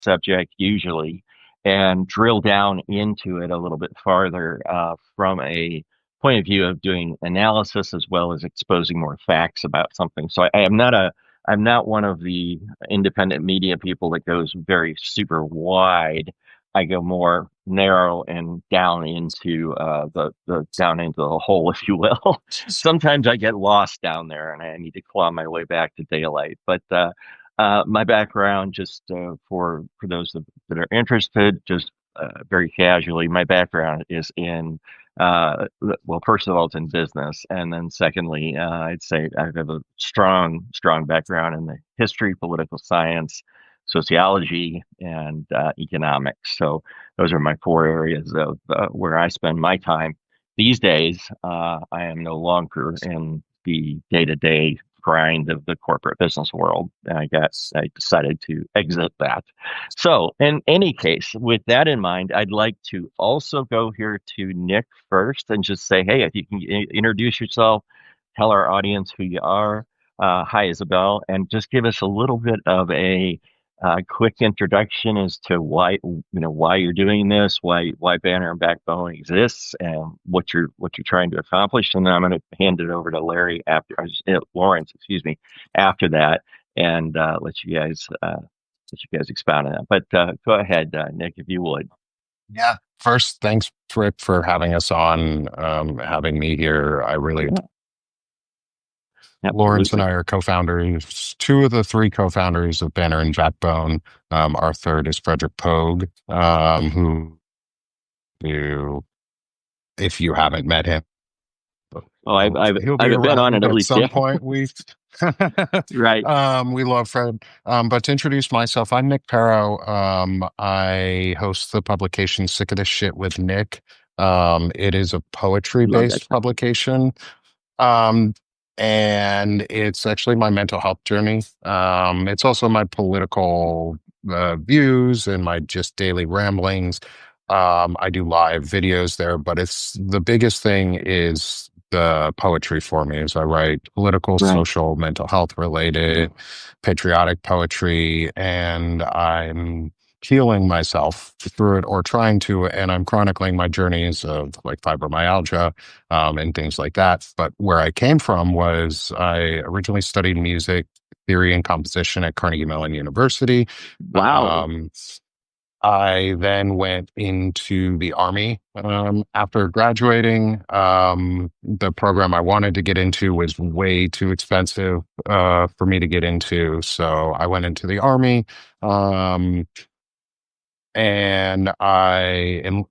subject usually and drill down into it a little bit farther from a point of view of doing analysis as well as exposing more facts about something. So I'm not one of the independent media people that goes very super wide. I go more narrow and down into the down into the hole, if you will. Sometimes I get lost down there and I need to claw my way back to daylight. But my background, just for those that are interested, just very casually, my background is in well, first of all, it's in business, and then secondly, I'd say I have a strong background in the history, political science, sociology, and economics. So those are my four areas of where I spend my time. These days, I am no longer in the day-to-day grind of the corporate business world. I decided to exit that. So, in any case, with that in mind, I'd like to also go here to Nick first and just say, hey, if you can introduce yourself, tell our audience who you are. Hi, Isabel, and just give us a little bit of a quick introduction as to why you're doing this, why Banner and Backbone exists, and what you're trying to accomplish. And then I'm going to hand it over to Larry Lawrence, excuse me, after that, and let you guys expound on that. But go ahead, Nick, if you would. Yeah. First, thanks, Rick, for having us on, having me here. I really, Yeah, Lawrence and absolutely. I are co-founders, two of the three co-founders of Banner and Backbone. Our third is Frederick Pogue, who, if you haven't met him, Oh, he'll be I've been on it around at at least, yeah. some point. Right. We love Fred. But to introduce myself, I'm Nick Perro. I host the publication Sick of This Shit with Nick. It is a Love that poetry-based show. publication. Um, and it's actually my mental health journey. It's also my political views and my just daily ramblings. I do live videos there, but it's the biggest thing is the poetry for me. Is I write political, Right. social, mental health related, patriotic poetry, and I'm healing myself through it or trying to, and I'm chronicling my journeys of like fibromyalgia and things like that. But where I came from was I originally studied music theory and composition at Carnegie Mellon University. Wow. Um, I then went into the Army after graduating. The program I wanted to get into was way too expensive for me to get into. So I went into the Army. Um,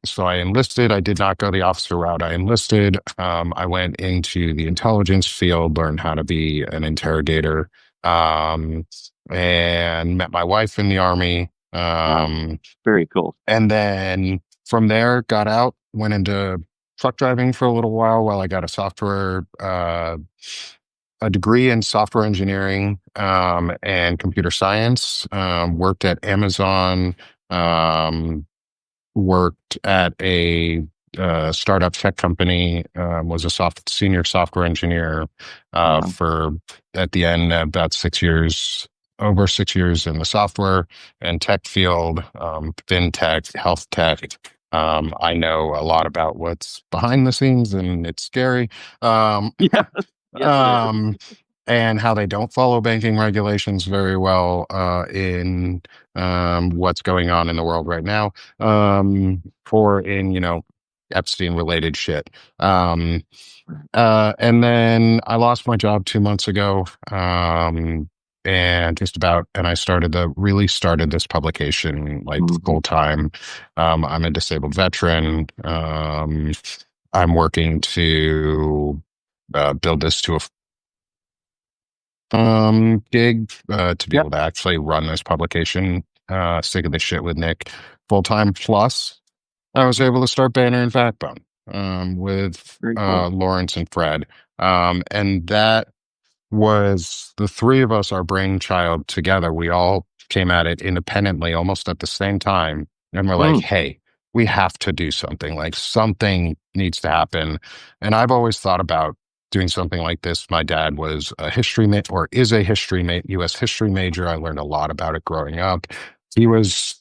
so I enlisted. I did not go the officer route. I enlisted. I went into the intelligence field, learned how to be an interrogator, um, and met my wife in the Army. Wow. Very cool. And then from there, got out, went into truck driving for a little while I got a degree in software engineering and computer science. Worked at Amazon. Um, Worked at a startup tech company. Was a senior software engineer Wow. for at the end about 6 years. Over 6 years in the software and tech field, fintech, health tech. I know a lot about what's behind the scenes, and it's scary. Yeah. Yes, it is. um, and how they don't follow banking regulations very well in what's going on in the world right now for in Epstein related shit. And then I lost my job 2 months ago. And I really started this publication like Mhm. full time. I'm a disabled veteran. I'm working to build this to a gig to be Yep. able to actually run this publication, Sick of This Shit with Nick full time. Plus, I was able to start Banner and Backbone with Very cool. Lawrence and Fred. And that was the three of us, our brainchild together. We all came at it independently almost at the same time. And we're like, Mm. hey, we have to do something. Like something needs to happen. And I've always thought about doing something like this. My dad was a history or is a U.S. history major. I learned a lot about it growing up. He's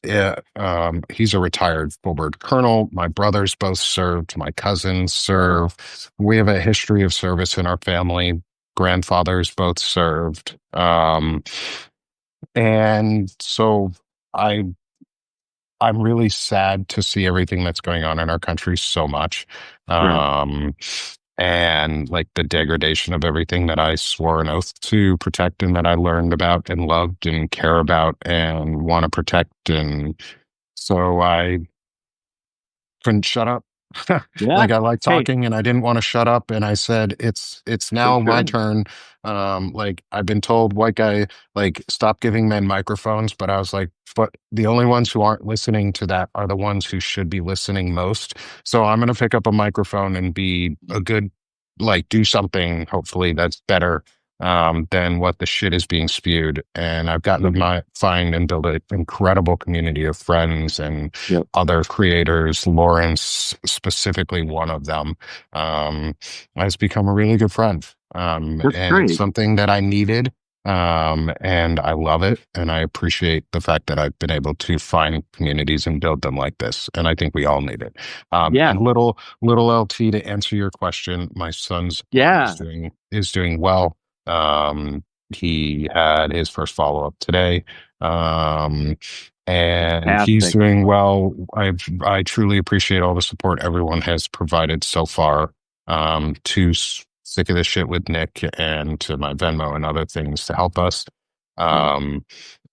a retired full-bird colonel. My brothers both served. My cousins serve. We have a history of service in our family. Grandfathers both served. And so I I'm really sad to see everything that's going on in our country so much. Right. Um, and like the degradation of everything that I swore an oath to protect and that I learned about and loved and care about and want to protect. And so I couldn't shut up. Yeah. Like I like Hey, talking and I didn't want to shut up and I said it's for now my sure. turn. Like I've been told white guy like stop giving men microphones, but I was like, but the only ones who aren't listening to that are the ones who should be listening most. So I'm gonna pick up a microphone and be a good like do something hopefully that's better than what the shit is being spewed. And I've gotten to Mhm. find and build an incredible community of friends and Yep. other creators. Lawrence, specifically one of them, um, has become a really good friend. That's And it's great. something that I needed. And I love it. And I appreciate the fact that I've been able to find communities and build them like this. And I think we all need it. Yeah. And little LT to answer your question, my son's Yeah. is doing well. He had his first follow-up today. Um, and he's Fantastic. doing well. I truly appreciate all the support everyone has provided so far. To Sick of this shit with Nick and to my Venmo and other things to help us. Right. Um,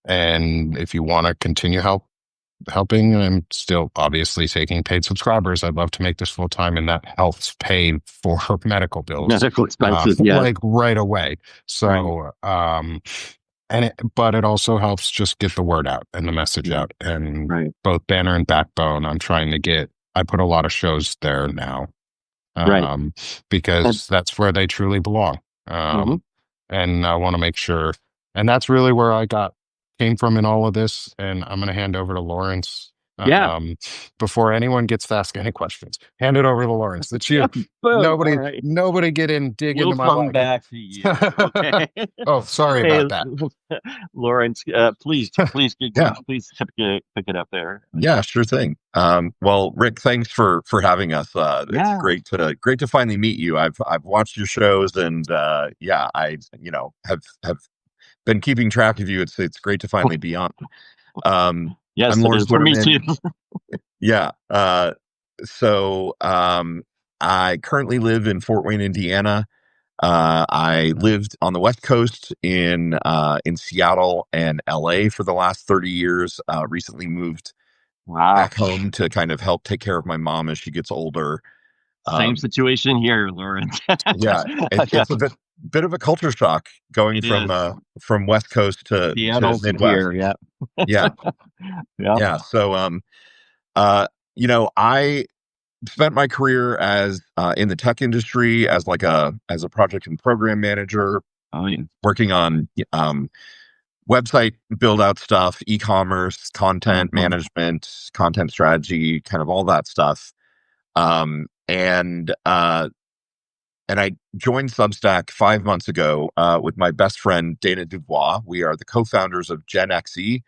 and if you want to continue helping, I'm still obviously taking paid subscribers. I'd love to make this full time, and that helps pay for Mm. medical bills, Medical expenses. Yeah. like right away. Right. So, but it also helps just get the word out and the message Yeah. out. And Right. both Banner and Backbone, I'm trying to get. I put a lot of shows there now, Right. um, And because that's where they truly belong. mhm. And I want to make sure, and that's really where I got came from in all of this. And I'm going to hand over to Lawrence Yeah. um, before anyone gets to ask any questions. Hand it over to Lawrence. That's you. Boom. All right. Nobody dig We'll into my come life. back to you. Okay. Oh, sorry Hey, about that. Lawrence, Yeah, please pick it up there. yeah, sure thing. Well, Rick, thanks for having us. It's Yeah. great to finally meet you. I've watched your shows, and yeah, I have been keeping track of you. It's great to finally be on. I'm Yes, it Lawrence is for me too. Witterman. Yeah. So I currently live in Fort Wayne, Indiana. I lived on the West Coast in Seattle and LA for the last 30 years. Recently moved Wow. back home to kind of help take care of my mom as she gets older. Same Um, situation here, Lawrence. yeah, it's a bit of a culture shock going It is. from West Coast to Seattle to Midwest. here. Yeah. Yeah, Yeah. yeah. So uh, I spent my career as in the tech industry as like a project and program manager, Oh, yeah. working on website build out stuff, e-commerce, content Uh-huh. management, content strategy, kind of all that stuff. Um, and uh, and I joined Substack 5 months ago with my best friend Dana Dubois. We are the co-founders of Gen XE.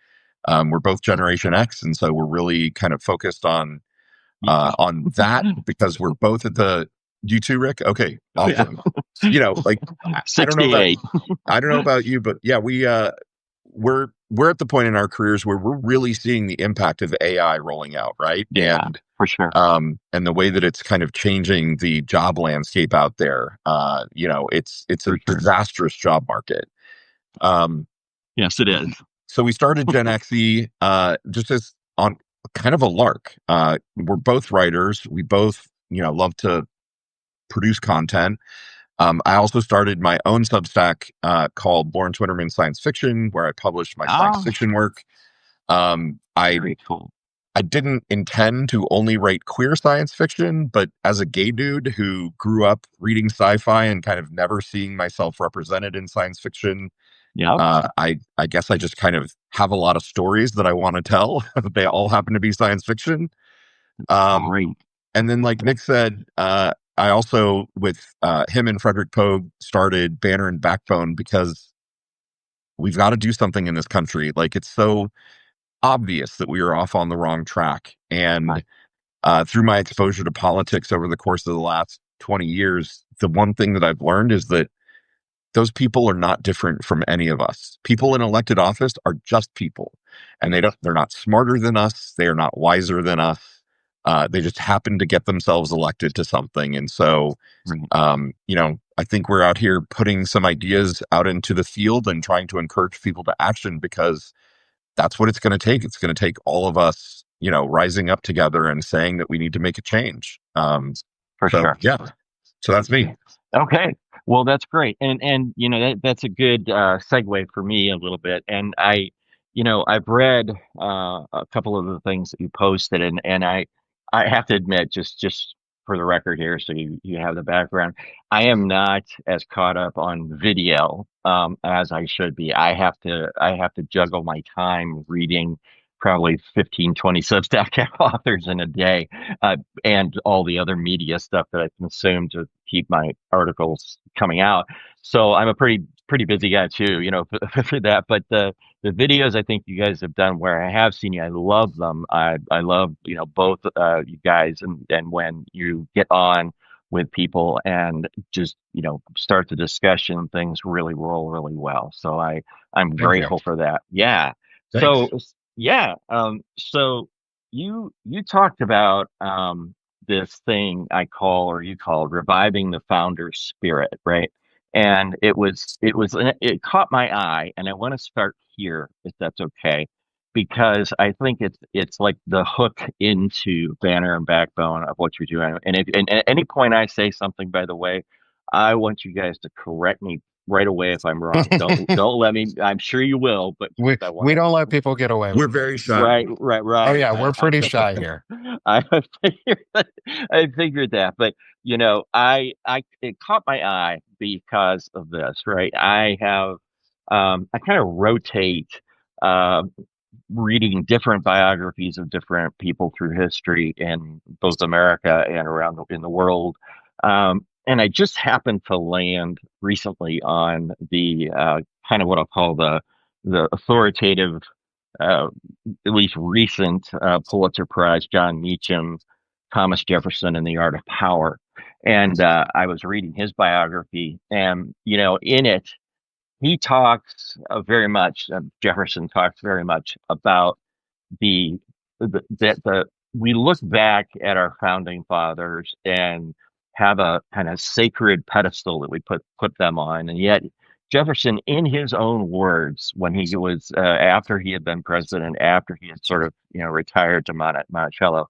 We're both Generation X, and so we're really kind of focused Yeah. on that because we're both at the. You too, Rick? Okay, Oh, yeah. awesome. Like I don't know about 68. you, but yeah, we're at the point in our careers where we're really seeing the impact of AI rolling out, right? Yeah, for sure. And the way that it's kind of changing the job landscape out there. It's a For sure. disastrous job market. Um, Yes, it is. so we started Gen XE just as on kind of a lark. We're both writers. We both, love to produce content. I also started my own Substack called Lawrence Winterman Science Fiction, where I published my science Ah, fiction work. I very cool. I didn't intend to only write queer science fiction, but as a gay dude who grew up reading sci-fi and kind of never seeing myself represented in science fiction, Yep. I guess I just kind of have a lot of stories that I want to tell. They all happen to be science fiction. Um, Great. and then, like Nick said, I also with him and Frederick Pogue started Banner and Backbone because we've got to do something in this country. Like it's so obvious that we were off on the wrong track. And through my exposure to politics over the course of the last 20 years, the one thing that I've learned is that those people are not different from any of us. People in elected office are just people, and they're not smarter than us. They are not wiser than us. They just happen to get themselves elected to something. And so, Right. I think we're out here putting some ideas out into the field and trying to encourage people to action, because that's what it's going to take. It's going to take all of us, rising up together and saying that we need to make a change. For So sure. yeah, so that's me. Okay. Well, that's great. And that's a good segue for me a little bit. And I've read a couple of the things that you posted, and I have to admit, just for the record here, so you have the background, I am not as caught up on video as I should be. I have to juggle my time reading probably 15, 20 Substack authors in a day, and all the other media stuff that I consume to keep my articles coming out. So I'm a pretty busy guy too, for that. But the videos I think you guys have done where I have seen you, I love them. I love, both you guys, and when you get on with people and just, start the discussion, things really roll really well. So I'm Thank you. grateful for that. Yeah. Thanks. So yeah. So you talked about this thing I call, or you called, reviving the founder's spirit, right? And it caught my eye, and I want to start here, if that's okay, because I think it's like the hook into Banner and Backbone of what you're doing. And at any point I say something, by the way, I want you guys to correct me right away if I'm wrong. Don't let me. I'm sure you will, but we just I want we to. don't let people get away We're with it. very shy. Right, right, Oh right. yeah, we're pretty shy here. I figured, I figured that, but it caught my eye because of this, right? I kind of rotate, uh, reading different biographies of different people through history in both America and in the world. And I just happened to land recently on the kind of what I'll call the authoritative, uh, at least recent, Pulitzer Prize, John Meacham, Thomas Jefferson and the Art of Power. And I was reading his biography, and in it he talks very much. Jefferson talks very much about that we look back at our founding fathers and have a kind of sacred pedestal that we put them on, and yet Jefferson, in his own words, when he was after he had been president, after he had sort of retired to Monticello,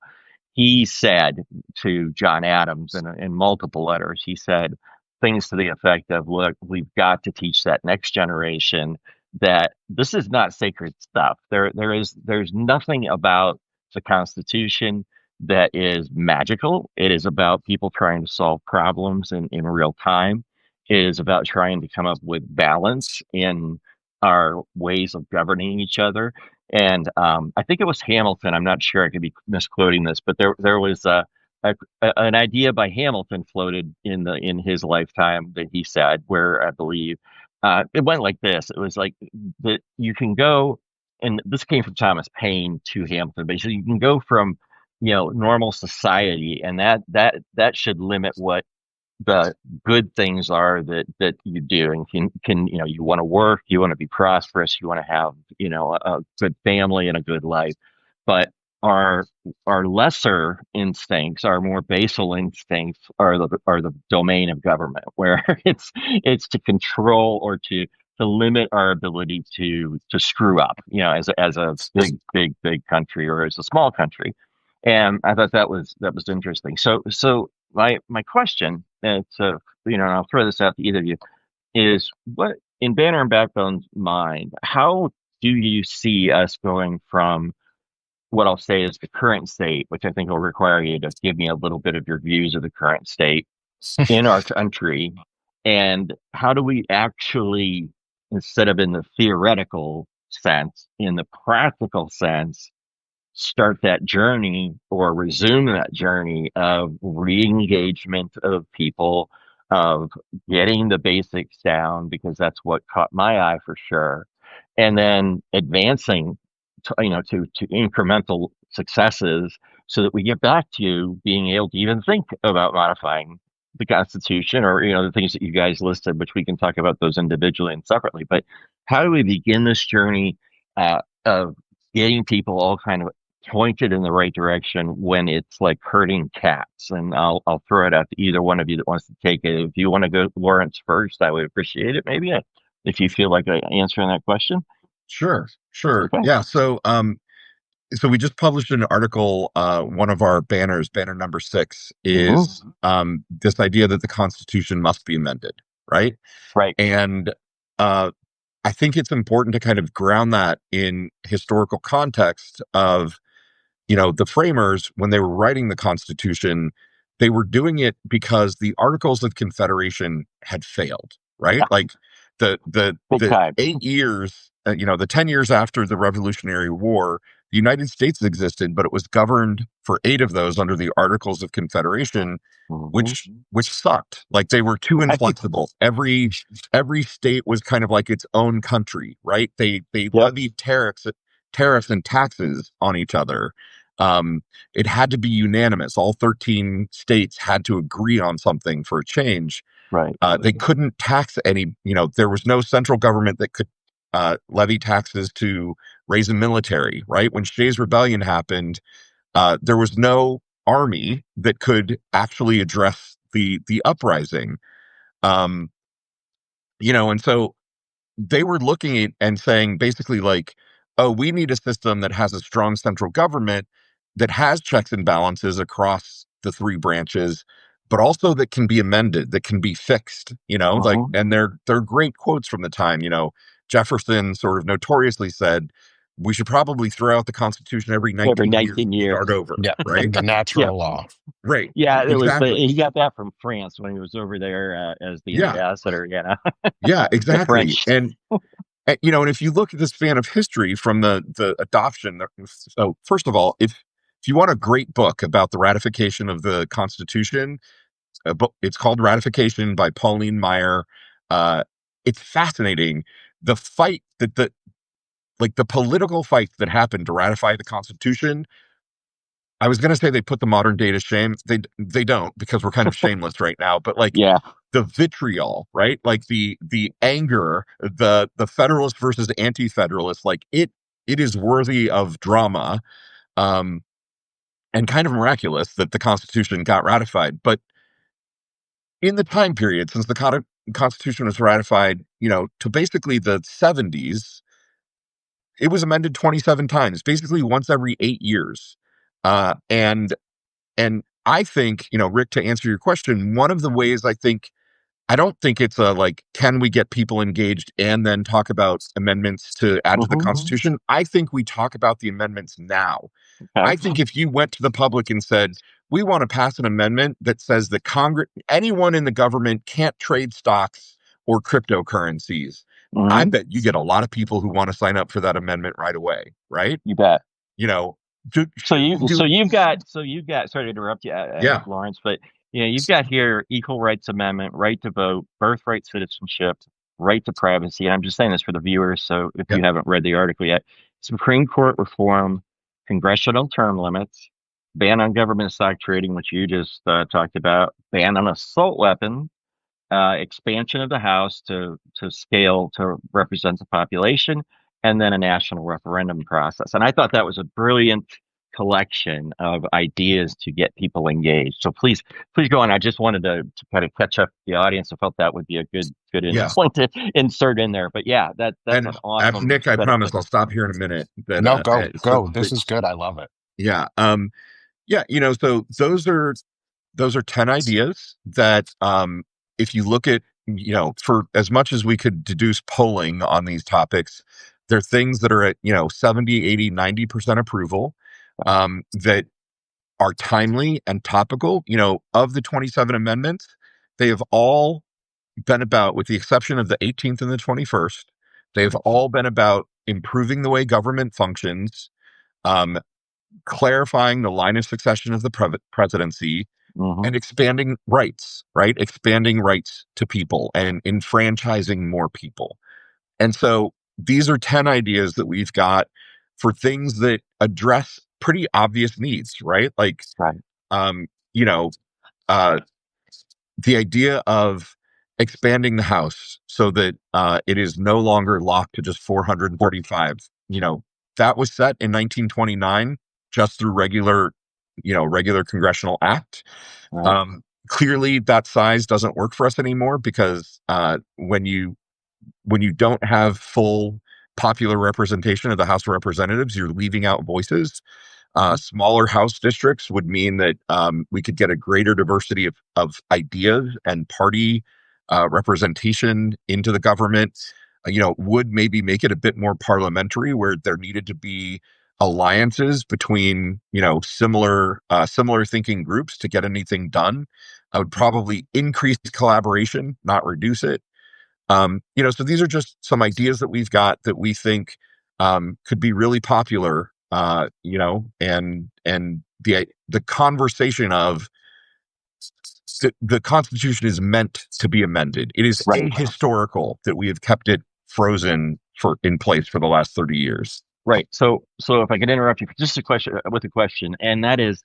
he said to John Adams in multiple letters, he said things to the effect of, look, we've got to teach that next generation that this is not sacred stuff. There's nothing about the Constitution that is magical. It is about people trying to solve problems in real time. It is about trying to come up with balance in our ways of governing each other. And I think it was Hamilton. I'm not sure. I could be misquoting this, but there was an idea by Hamilton floated in his lifetime that he said, where I believe it went like this. It was like that you can go, and this came from Thomas Paine to Hamilton. Basically, you can go from normal society, and that should limit what the good things are that you do, and can you want to work, you want to be prosperous, you want to have a good family and a good life, but our lesser instincts, our more basal instincts, are the domain of government, where it's to control or to limit our ability to screw up, as a big country or as a small country. And I thought that was interesting. So my question, and I'll throw this out to either of you, is what in Banner and Backbone's mind, how do you see us going from what I'll say is the current state, which I think will require you to give me a little bit of your views of the current state in our country, and how do we actually, instead of in the theoretical sense, in the practical sense, start that journey or resume that journey of re-engagement of people, of getting the basics down, because that's what caught my eye for sure, and then advancing to incremental successes, so that we get back to being able to even think about modifying the Constitution, or the things that you guys listed, which we can talk about those individually and separately. But how do we begin this journey of getting people all kind of pointed in the right direction when it's like herding cats? And I'll throw it out to either one of you that wants to take it. If you want to go, Lawrence, first, I would appreciate it. Maybe if you feel like answering that question. Sure. Okay. Yeah. So we just published an article. One of our banners, banner number 6, is this idea that the Constitution must be amended, right? Right. And I think it's important to kind of ground that in historical context of, the framers, when they were writing the Constitution, they were doing it because the Articles of Confederation had failed, right? Yeah. Like the Big time. 8 years, the 10 years after the Revolutionary War, the United States existed, but it was governed for 8 of those under the Articles of Confederation, which sucked. Like, they were too inflexible. Every state was kind of like its own country, right? They levied tariffs and taxes on each other. It had to be unanimous. All 13 states had to agree on something for a change. Right. They couldn't tax there was no central government that could levy taxes to raise a military, right? When Shays' Rebellion happened, there was no army that could actually address the uprising. And so they were looking at and saying basically like, oh, we need a system that has a strong central government that has checks and balances across the 3 branches, but also that can be amended, that can be fixed, like, and they're great quotes from the time. Jefferson sort of notoriously said, we should probably throw out the Constitution every 19 years and start over, Yeah, right? the natural law. Right. Yeah, it was. Exactly. He got that from France when he was over there as the Yeah. ambassador. Yeah, The exactly. French. And if you look at the span of history from the adoption, so first of all, if you want a great book about the ratification of the Constitution, it's called Ratification by Pauline Maier. It's fascinating. The fight the political fight that happened to ratify the Constitution. I was going to say they put the modern day to shame. They don't, because we're kind of shameless right now. But like, Yeah. the vitriol, right? Like the anger, the Federalist versus anti-Federalist, like it is worthy of drama, and kind of miraculous that the Constitution got ratified. But in the time period since the Constitution was ratified, to basically the 70s, it was amended 27 times, basically once every 8 years. And I think, Rick, to answer your question, one of the ways I don't think it's like, can we get people engaged and then talk about amendments to add to the Constitution? I think we talk about the amendments now. Okay. I think if you went to the public and said, we want to pass an amendment that says that anyone in the government can't trade stocks or cryptocurrencies, I bet you get a lot of people who want to sign up for that amendment right away, right? You bet. You know, So you've got sorry to interrupt you, yeah, Lawrence, but you've got here equal rights amendment, right to vote, birthright citizenship, right to privacy. And I'm just saying this for the viewers, so if you haven't read the article yet, Supreme Court reform, congressional term limits, ban on government stock trading, which you just talked about, ban on assault weapons, expansion of the House to scale to represent the population, and then a national referendum process. And I thought that was a brilliant collection of ideas to get people engaged. So please go on. I just wanted to kind of catch up the audience. I felt that would be a good point to insert in there. But yeah, that's an awesome Nick, I set of promise things. I'll stop here in a minute. No, go. This is good. I love it. Yeah. So those are 10 ideas that, if you look at, for as much as we could deduce polling on these topics, they're things that are at, 70, 80, 90% approval, that are timely and topical. Of the 27 amendments, they have all been about, with the exception of the 18th and the 21st, they've all been about improving the way government functions, clarifying the line of succession of the presidency, and expanding rights, right? Expanding rights to people and enfranchising more people. And so these are 10 ideas that we've got for things that address pretty obvious needs, right? Like, Right. you know, uh, the idea of expanding the House so that it is no longer locked to just 435. That was set in 1929 just through regular congressional act. Right. Um, Clearly, that size doesn't work for us anymore because when you don't have full popular representation of the House of Representatives, you're leaving out voices. Smaller House districts would mean that we could get a greater diversity of ideas and party representation into the government. Would maybe make it a bit more parliamentary, where there needed to be alliances between similar thinking groups to get anything done. I would probably increase collaboration, not reduce it. So these are just some ideas that we've got that we think could be really popular. And the conversation of the Constitution is meant to be amended. It is Right. ahistorical that we have kept it frozen in place for the last 30 years. Right. So if I could interrupt you for just a question with a question, and that is,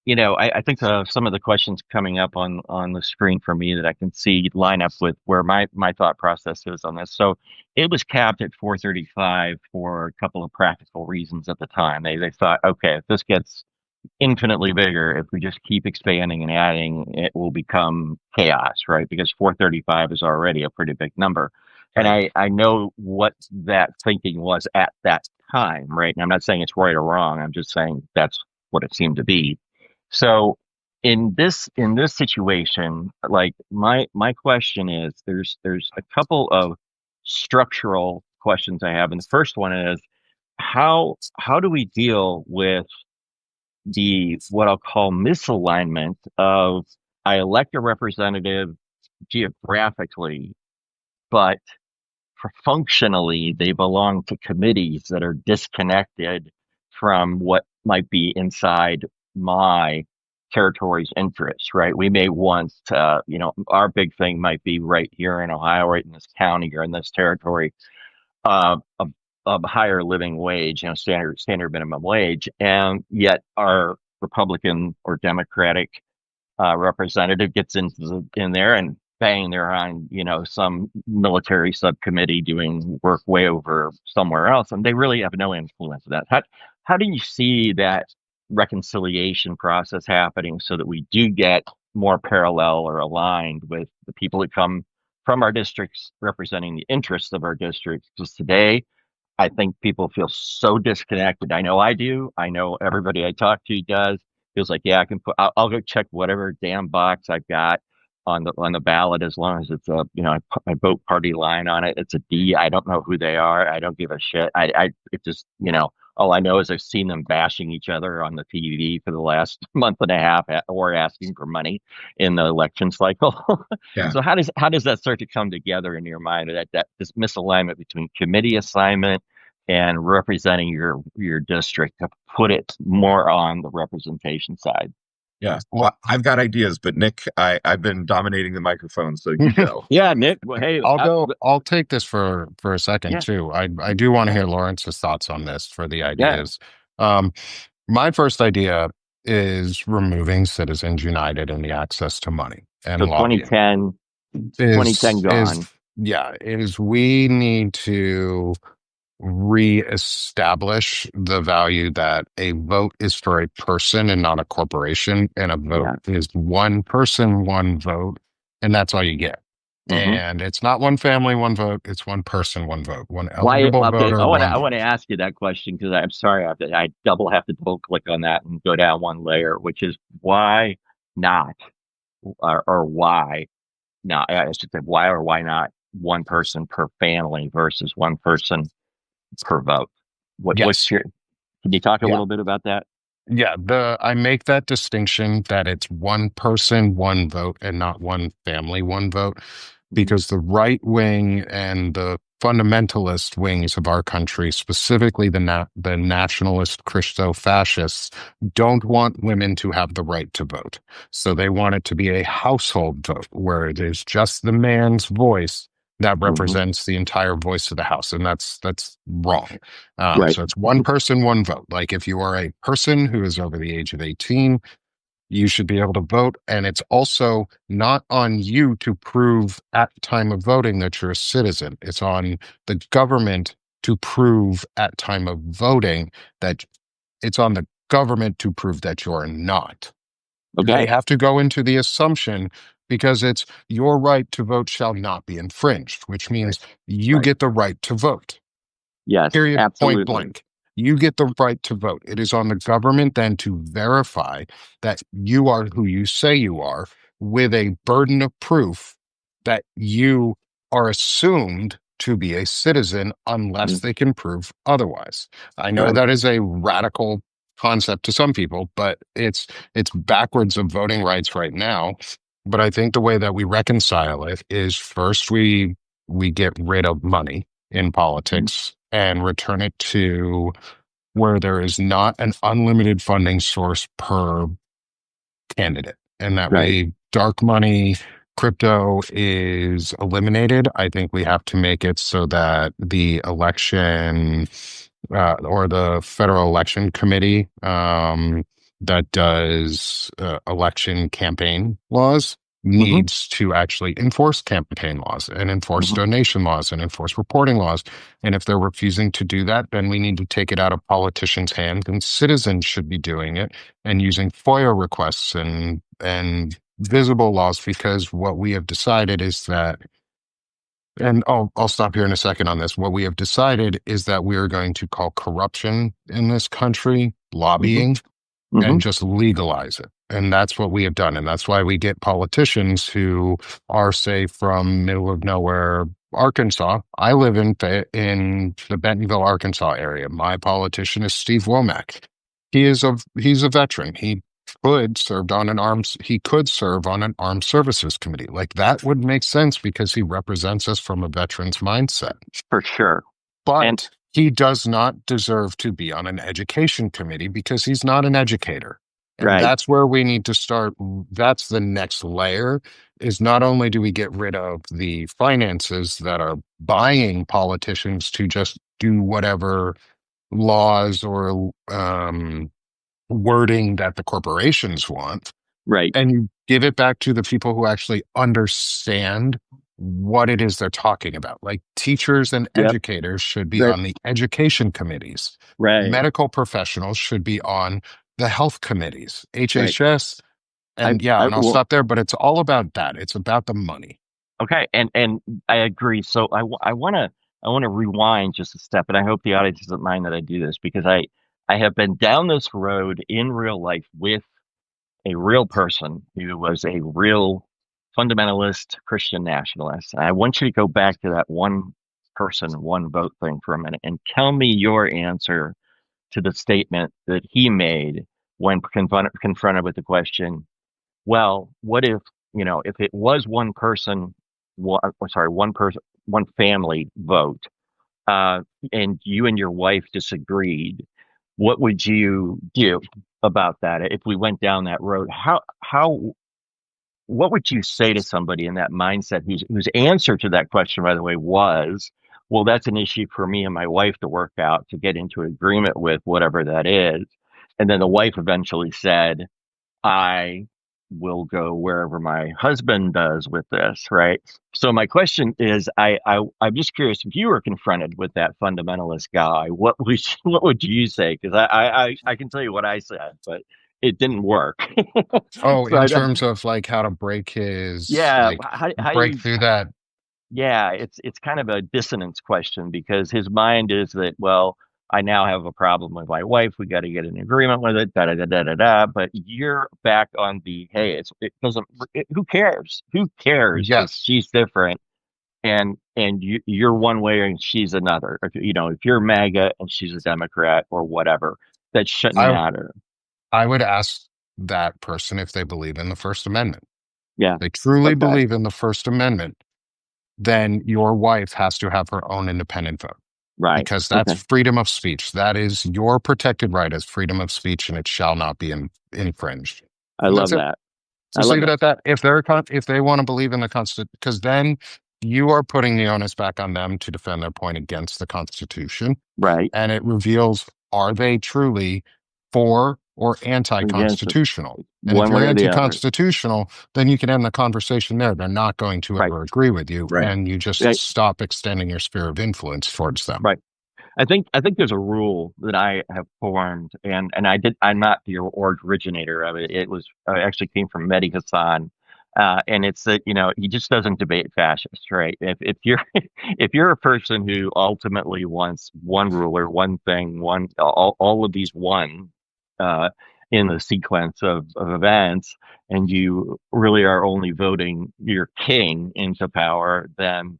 I think some of the questions coming up on the screen for me that I can see line up with where my thought process is on this. So it was capped at 435 for a couple of practical reasons at the time. They thought, okay, if this gets infinitely bigger, if we just keep expanding and adding, it will become chaos, right? Because 435 is already a pretty big number. And I know what that thinking was at that time, right? And I'm not saying it's right or wrong. I'm just saying that's what it seemed to be. So in this situation, like my question is, there's a couple of structural questions I have, and the first one is how do we deal with the what I'll call misalignment of I elect a representative geographically, but functionally they belong to committees that are disconnected from what might be inside my territory's interests, right? We may want, our big thing might be right here in Ohio, right in this county or in this territory, of higher living wage, standard minimum wage, and yet our Republican or Democratic representative gets in there and bang, they're on some military subcommittee doing work way over somewhere else, and they really have no influence of that. How do you see that reconciliation process happening so that we do get more parallel or aligned with the people that come from our districts representing the interests of our districts? Because today I think people feel so disconnected. I know I do. I know everybody I talk to does. Feels like, yeah, I'll go check whatever damn box I've got on the ballot as long as it's I vote party line on it. It's a D. I don't know who they are. I don't give a shit. It just, all I know is I've seen them bashing each other on the TV for the last month and a half, or asking for money in the election cycle. Yeah. So how does that start to come together in your mind, that this misalignment between committee assignment and representing your district, to put it more on the representation side? Yeah. Well, I've got ideas, but Nick, I've been dominating the microphone, so you go. Yeah, Nick. Well, hey, I'll go. I'll take this for a second yeah, too. I do want to hear Lawrence's thoughts on this for the yeah. ideas. Um, my first idea is removing Citizens United and the access to money and So lobbying. 2010 gone. Is we need to reestablish the value that a vote is for a person and not a corporation, and a vote is one person, one vote, and that's all you get. Mm-hmm. And it's not one family, one vote. It's one person, one vote. One Why? eligible Okay, voter, one I vote. want to ask you that question because I'm sorry, I have to double click on that and go down one layer, which is why not, or why not? I should say why or why not one person per family versus one person per vote. What's Yes. your? Can you talk a Yeah. little bit about that? Yeah. I make that distinction that it's one person, one vote, and not one family, one vote, because the right wing and the fundamentalist wings of our country, specifically the nationalist Christo-fascists, don't want women to have the right to vote. So they want it to be a household vote where there's just the man's voice that Hmm. represents the entire voice of the House, and that's wrong. Right. So it's one person, one vote. Like if you are a person who is over the age of 18, you should be able to vote. And it's also not on you to prove at the time of voting that you're a citizen. It's on the government to prove at time of voting that it's on the government to prove that you're not. They Okay. have to go into the assumption because it's your right to vote shall not be infringed, which Right. means you Right. get the right to vote. Yes, Period, point absolutely. blank. You get the right to vote. It is on the government then to verify that you are who you say you are with a burden of proof that you are assumed to be a citizen unless Mm. they can prove otherwise. I know Right. that is a radical concept to some people, but it's backwards of voting rights right now. But I think the way that we reconcile it is first we get rid of money in Mhm. politics and return it to where there is not an unlimited funding source per candidate. And that Right. way, dark money, crypto is eliminated. I think we have to make it so that the election or the Federal Election Committee that does election campaign laws Hmm. needs to actually enforce campaign laws and enforce Hmm. donation laws and enforce reporting laws. And if they're refusing to do that, then we need to take it out of politicians' hands and citizens should be doing it and using FOIA requests and visible laws because what we have decided is that and I'll stop here in a second on this. What we have decided is that we are going to call corruption in this country Hmm. lobbying Hmm. and just legalize it. And that's what we have done. And that's why we get politicians who are, say, from middle of nowhere, Arkansas. I live in the Bentonville, Arkansas area. My politician is Steve Womack. He's a veteran. He could serve on an armed services committee. Like that would make sense because he represents us from a veteran's mindset. For sure. And But he does not deserve to be on an education committee because he's not an educator. And right. that's where we need to start. That's the next layer is not only do we get rid of the finances that are buying politicians to just do whatever laws or wording that the corporations want, Right. and you give it back to the people who actually understand what it is they're talking about. Like teachers and Yep. educators should be Right. on the education committees. Right. Medical professionals should be on the health committees, Right. HHS. I And yeah, I and I'll will. stop there, but it's all about that. It's about the money. Okay, and I agree. So I want to rewind just a step, and I hope the audience doesn't mind that I do this because I have been down this road in real life with a real person who was a real fundamentalist Christian nationalist. And I want you to go back to that one person, one vote thing for a minute and tell me your answer to the statement that he made when confronted with the question, well, what if, if it was one person, one person, one family vote, uh, and you and your wife disagreed, what would you do about that if we went down that road? What would you say to somebody in that mindset whose answer to that question, by the way, was, well, that's an issue for me and my wife to work out to get into agreement with whatever that is. And then the wife eventually said, I will go wherever my husband does with this, right? So my question is, I'm just curious if you were confronted with that fundamentalist guy, what would you say? Because I can tell you what I said, but it didn't work. Oh, So in I terms of like how to break yeah, how do break you through that. yeah, it's kind of a dissonance question because his mind is that, well, I now have a problem with my wife. We got to get an agreement with it. Da da da da da da. But you're back on the hey, it doesn't. Who cares? Who cares if Yes. she's different and you're one way and she's another? If you're MAGA and she's a Democrat or whatever, that shouldn't I matter. I would ask that person if they believe in the First Amendment. Yeah. They truly Okay. believe in the First Amendment, then your wife has to have her own independent vote Right. because that's Okay. freedom of speech. That is your protected right as freedom of speech, and it shall not be infringed. I And that's love it. that. I Just love leave it that. at that. If they want to believe in the Constitution, because then you are putting the onus back on them to defend their point against the Constitution, Right. and it reveals, are they truly for or Against it, anti-constitutional? And if one you're way or the other. anti-constitutional, then you can end the conversation there. They're not going to Right. ever agree with you, Right. and you just Right. stop extending your sphere of influence towards them. Right. I think there's a rule that I have formed, and I'm not the originator of it. It was actually came from Mehdi Hassan, and it's that he just doesn't debate fascists, right? If you're if you're a person who ultimately wants one ruler, one thing, all of these one uh, in the sequence of events, and you really are only voting your king into power, then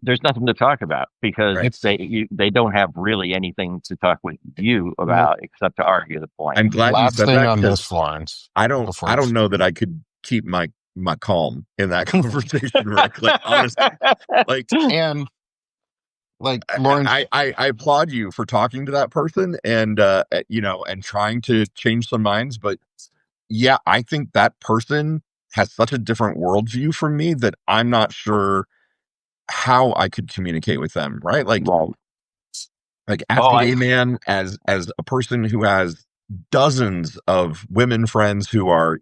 there's nothing to talk about because Right. It's they don't have really anything to talk with you l- about except to argue the point. I'm glad you last said thing that on because this, Florence, before I you don't speak. know that I could keep my calm in that conversation, Rick. Like honestly, like And like Lawrence, I applaud you for talking to that person and and trying to change some minds. But yeah, I think that person has such a different worldview from me that I'm not sure how I could communicate with them. Right? Right. Like as Oh, a gay man, as a person who has dozens of women friends who are,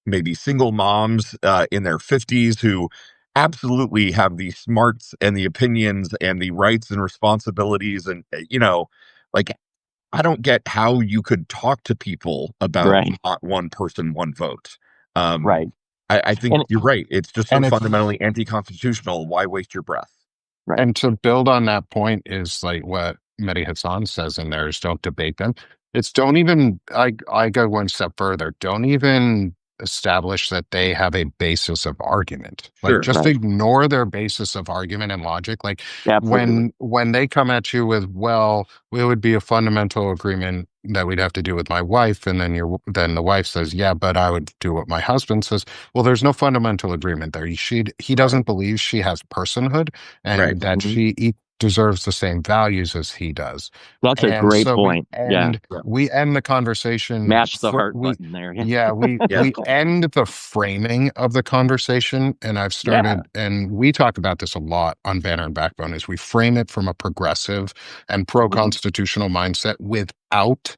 maybe single moms in their 50s who absolutely have the smarts and the opinions and the rights and responsibilities and like I don't get how you could talk to people about right. not one person, one vote. Um, Right. I think And you're right. It's just so and it's fundamentally anti-constitutional. Why waste your breath? right. And to build on that point is like what Mehdi Hassan says in there is don't debate them. It's don't even, I go one step further. Don't even establish that they have a basis of argument. Like Sure. just Right. ignore their basis of argument and logic. Like Absolutely. when they come at you with, well, it would be a fundamental agreement that we'd have to do with my wife, and then the wife says, yeah, but I would do what my husband says. Well, there's no fundamental agreement there. He Right. doesn't believe she has personhood Right. and that Mhm. she deserves the same values as he does. That's a And great so point. Yeah. Yeah. we end the conversation Match the heart we button there. yeah, Yeah. we end the framing of the conversation, and I've Yeah. started, and we talk about this a lot on Banner and Backbone, is we frame it from a progressive and Mhm. pro-constitutional mindset without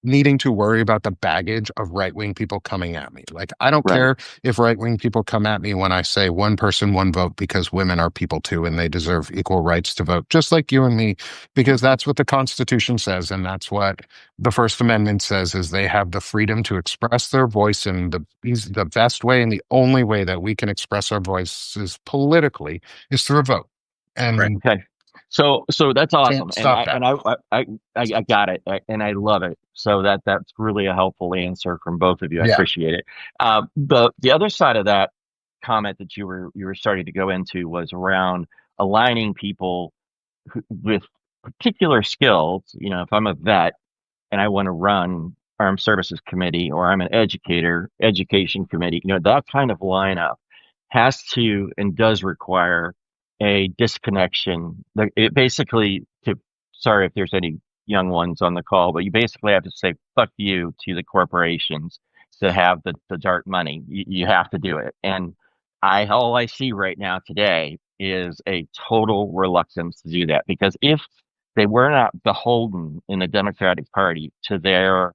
needing to worry about the baggage of right-wing people coming at me. Like, I don't Right. care if right-wing people come at me when I say one person, one vote, because women are people too, and they deserve equal rights to vote, just like you and me, because Mhm. that's what the Constitution says, and that's what the First Amendment says, is they have the freedom to express their voice in the best way, and the only way that we can express our voices politically is through a vote. Right. And Okay. So that's can't awesome, and stop I that. and I got it, and I love it. So that's really a helpful answer from both of you. I Yeah. appreciate it. The other side of that comment that you were starting to go into was around aligning people with particular skills. If I'm a vet and I want to run armed services committee, or I'm an education committee, that kind of lineup has to and does require a disconnection. It basically, sorry if there's any young ones on the call, but you basically have to say fuck you to the corporations that have the dark money. You have to do it. And all I see right now today is a total reluctance to do that, because if they were not beholden in the Democratic Party to their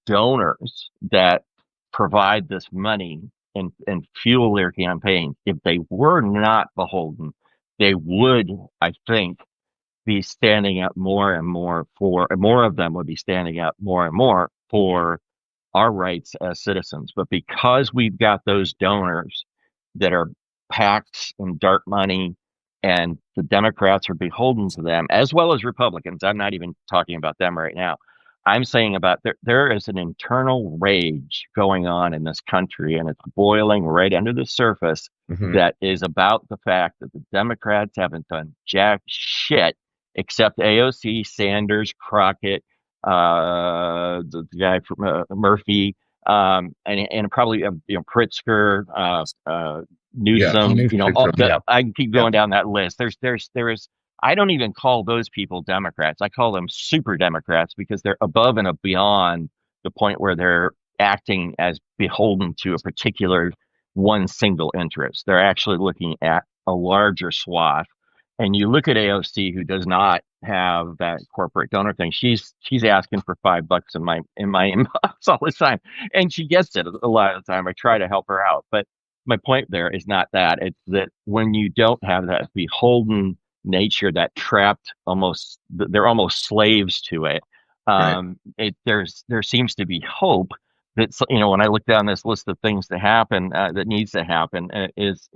donors that provide this money and fuel their campaign. If they were not beholden, they would, I think, be standing up more and more and more of them would be standing up more and more for our rights as citizens. But because we've got those donors that are PACs and dark money, and the Democrats are beholden to them, as well as Republicans. I'm not even talking about them right now. I'm saying about there is an internal rage going on in this country, and it's boiling right under the surface, Hmm. that is about the fact that the Democrats haven't done jack shit except AOC, Sanders, Crockett, the guy from Murphy, and probably Pritzker, Yeah. Newsom. Yeah. I can keep Yeah. going down that list. There is. I don't even call those people Democrats. I call them super Democrats, because they're above and beyond the point where they're acting as beholden to a particular one single interest. They're actually looking at a larger swath. And you look at AOC, who does not have that corporate donor thing. She's asking for $5 in my inbox all the time, and she gets it a lot of the time. I try to help her out, but my point there is not that. It's that when you don't have that beholden nature, that trapped almost, they're almost slaves to it. Right. There seems to be hope that, when I look down this list of things to happen, that needs to happen, is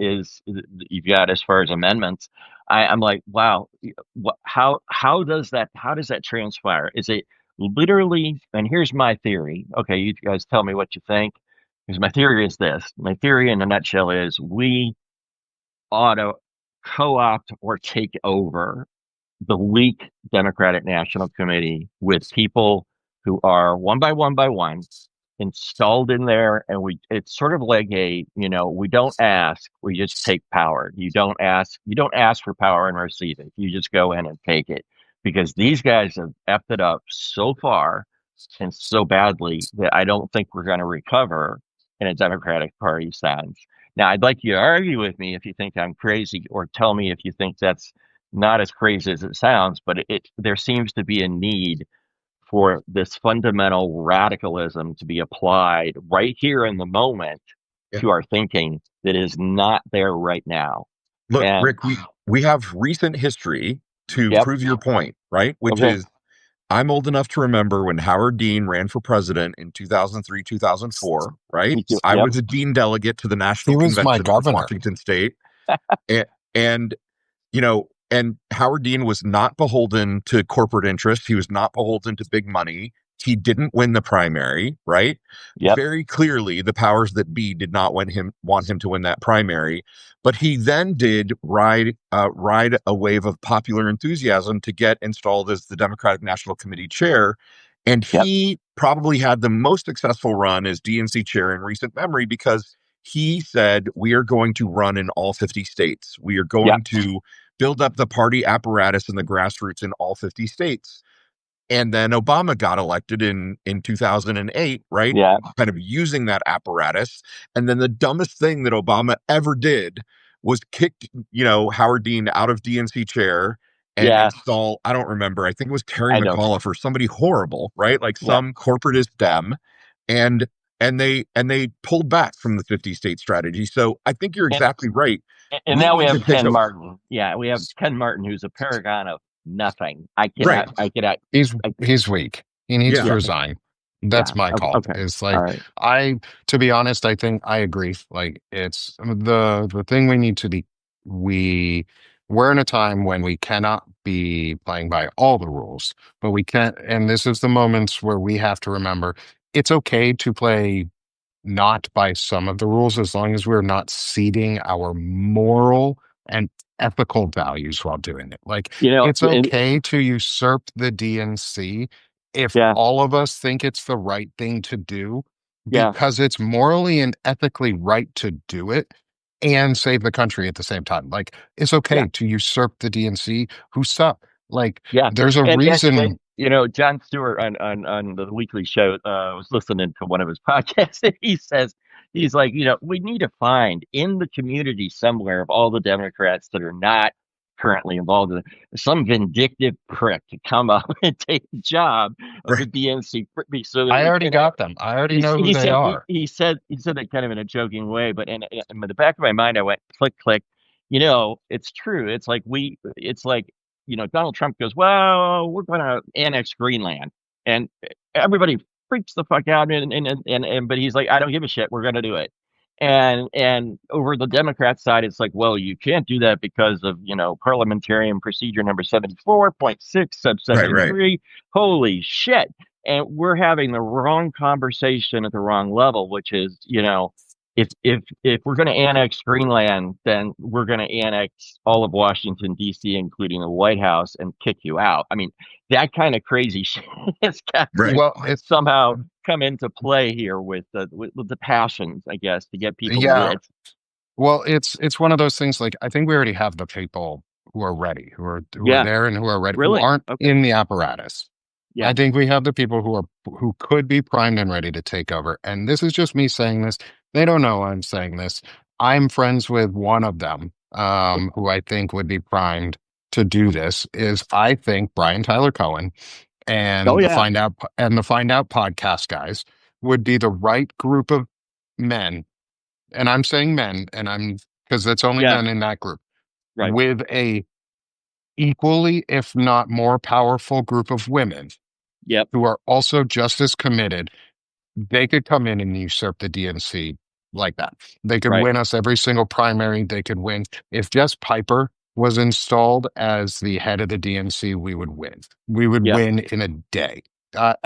you've got as far as amendments. I'm like, wow, how does that transpire? Is it literally? And here's my theory. Okay, you guys tell me what you think. Because my theory is this. My theory in a nutshell is we ought to co-opt or take over the weak Democratic National Committee with people who are one by one installed in there, and it's sort of like we don't ask, we just take power. You don't ask for power and receive it. You just go in and take it, because these guys have effed it up so far and so badly that I don't think we're going to recover in a Democratic Party sense. Now, I'd like you to argue with me if you think I'm crazy, or tell me if you think that's not as crazy as it sounds, but there seems to be a need for this fundamental radicalism to be applied right here in the moment Yeah. to our thinking that is not there right now. Look, And Rick, we have recent history to yep, prove your point, right? Which okay, is, I'm old enough to remember when Howard Dean ran for president in 2003, 2004, right? me too. I Yep, was a Dean delegate to the He National was my Convention for governor. Washington State. And, and and Howard Dean was not beholden to corporate interests. He was not beholden to big money. He didn't win the primary, right? yep, Very clearly, the powers that be did not want him to win that primary. But he then did ride a wave of popular enthusiasm to get installed as the Democratic National Committee chair. And yep, he probably had the most successful run as DNC chair in recent memory, because he said, we are going to run in all 50 states. We are yep, going to build up the party apparatus and the grassroots in all 50 states. And then Obama got elected in 2008, right? yeah, Kind of using that apparatus. And then the dumbest thing that Obama ever did was kicked, Howard Dean out of DNC chair and yeah, install, I don't remember, I think it was Terry I know, McAuliffe or somebody horrible, right? Like yeah. some corporatist Dem. And and they pulled back from the 50 state strategy. So I think you're And exactly right. and We now we need to have take Ken over. Martin. Yeah, we have Ken Martin, who's a paragon of nothing. Right. I cannot, He's I, he's weak. He needs to Yeah. yeah, resign. yeah. That's my call. Okay, It's all like right. to be honest, I think I agree. Like it's the thing we need to be we we're in a time when we cannot be playing by all the rules, but we can't, and this is the moments where we have to remember it's okay to play not by some of the rules as long as we're not ceding our moral and ethical values while doing it. Like it's And okay to usurp the DNC if yeah, all of us think it's the right thing to do yeah, because it's morally and ethically right to do it and save the country at the same time. Like it's yeah. okay to usurp the DNC who suck. Like Yeah, there's a and reason. John Stewart on the weekly show, was listening to one of his podcasts, and he's like, we need to find in the community somewhere of all the Democrats that are not currently involved in it, some vindictive prick to come up and take the job of the Right. DNC. So that I we already can. got them. I already know who He they said are. he said that kind of in a joking way, but in the back of my mind, I went click click. It's true. It's like Donald Trump goes, well, we're going to annex Greenland, and everybody freaks the fuck out, and but he's like, I don't give a shit. We're going to do it. And over the Democrat side, it's like, well, you can't do that because of parliamentarian procedure number 74.6 Right. subsection Right. 3. Holy shit. And we're having the wrong conversation at the wrong level, which is, if we're going to annex Greenland, then we're going to annex all of Washington D.C., including the White House, and kick you out. I mean, that kind of crazy shit has got Right. to Well, it's somehow come into play here with the passions, I guess, to get people yeah. lit. Well, it's one of those things like I think we already have the people who are ready, who are Yeah, there and who are ready, who really. aren't Okay. in the apparatus. I Yeah. think we have the people who could be primed and ready to take over. And this is just me saying this. They don't know I'm saying this. I'm friends with one of them, who I think would be primed to do this. Is I think Brian Tyler Cohen Oh and yeah, the Find Out podcast guys would be the right group of men, and I'm saying men, and I'm because it's only yeah, men in that group, right, with a equally, if not more powerful group of women yep, who are also just as committed. They could come in and usurp the DNC like that. They could right, win us every single primary. They could win. If Jess Piper was installed as the head of the DNC, we would win. We would yep, win in a day.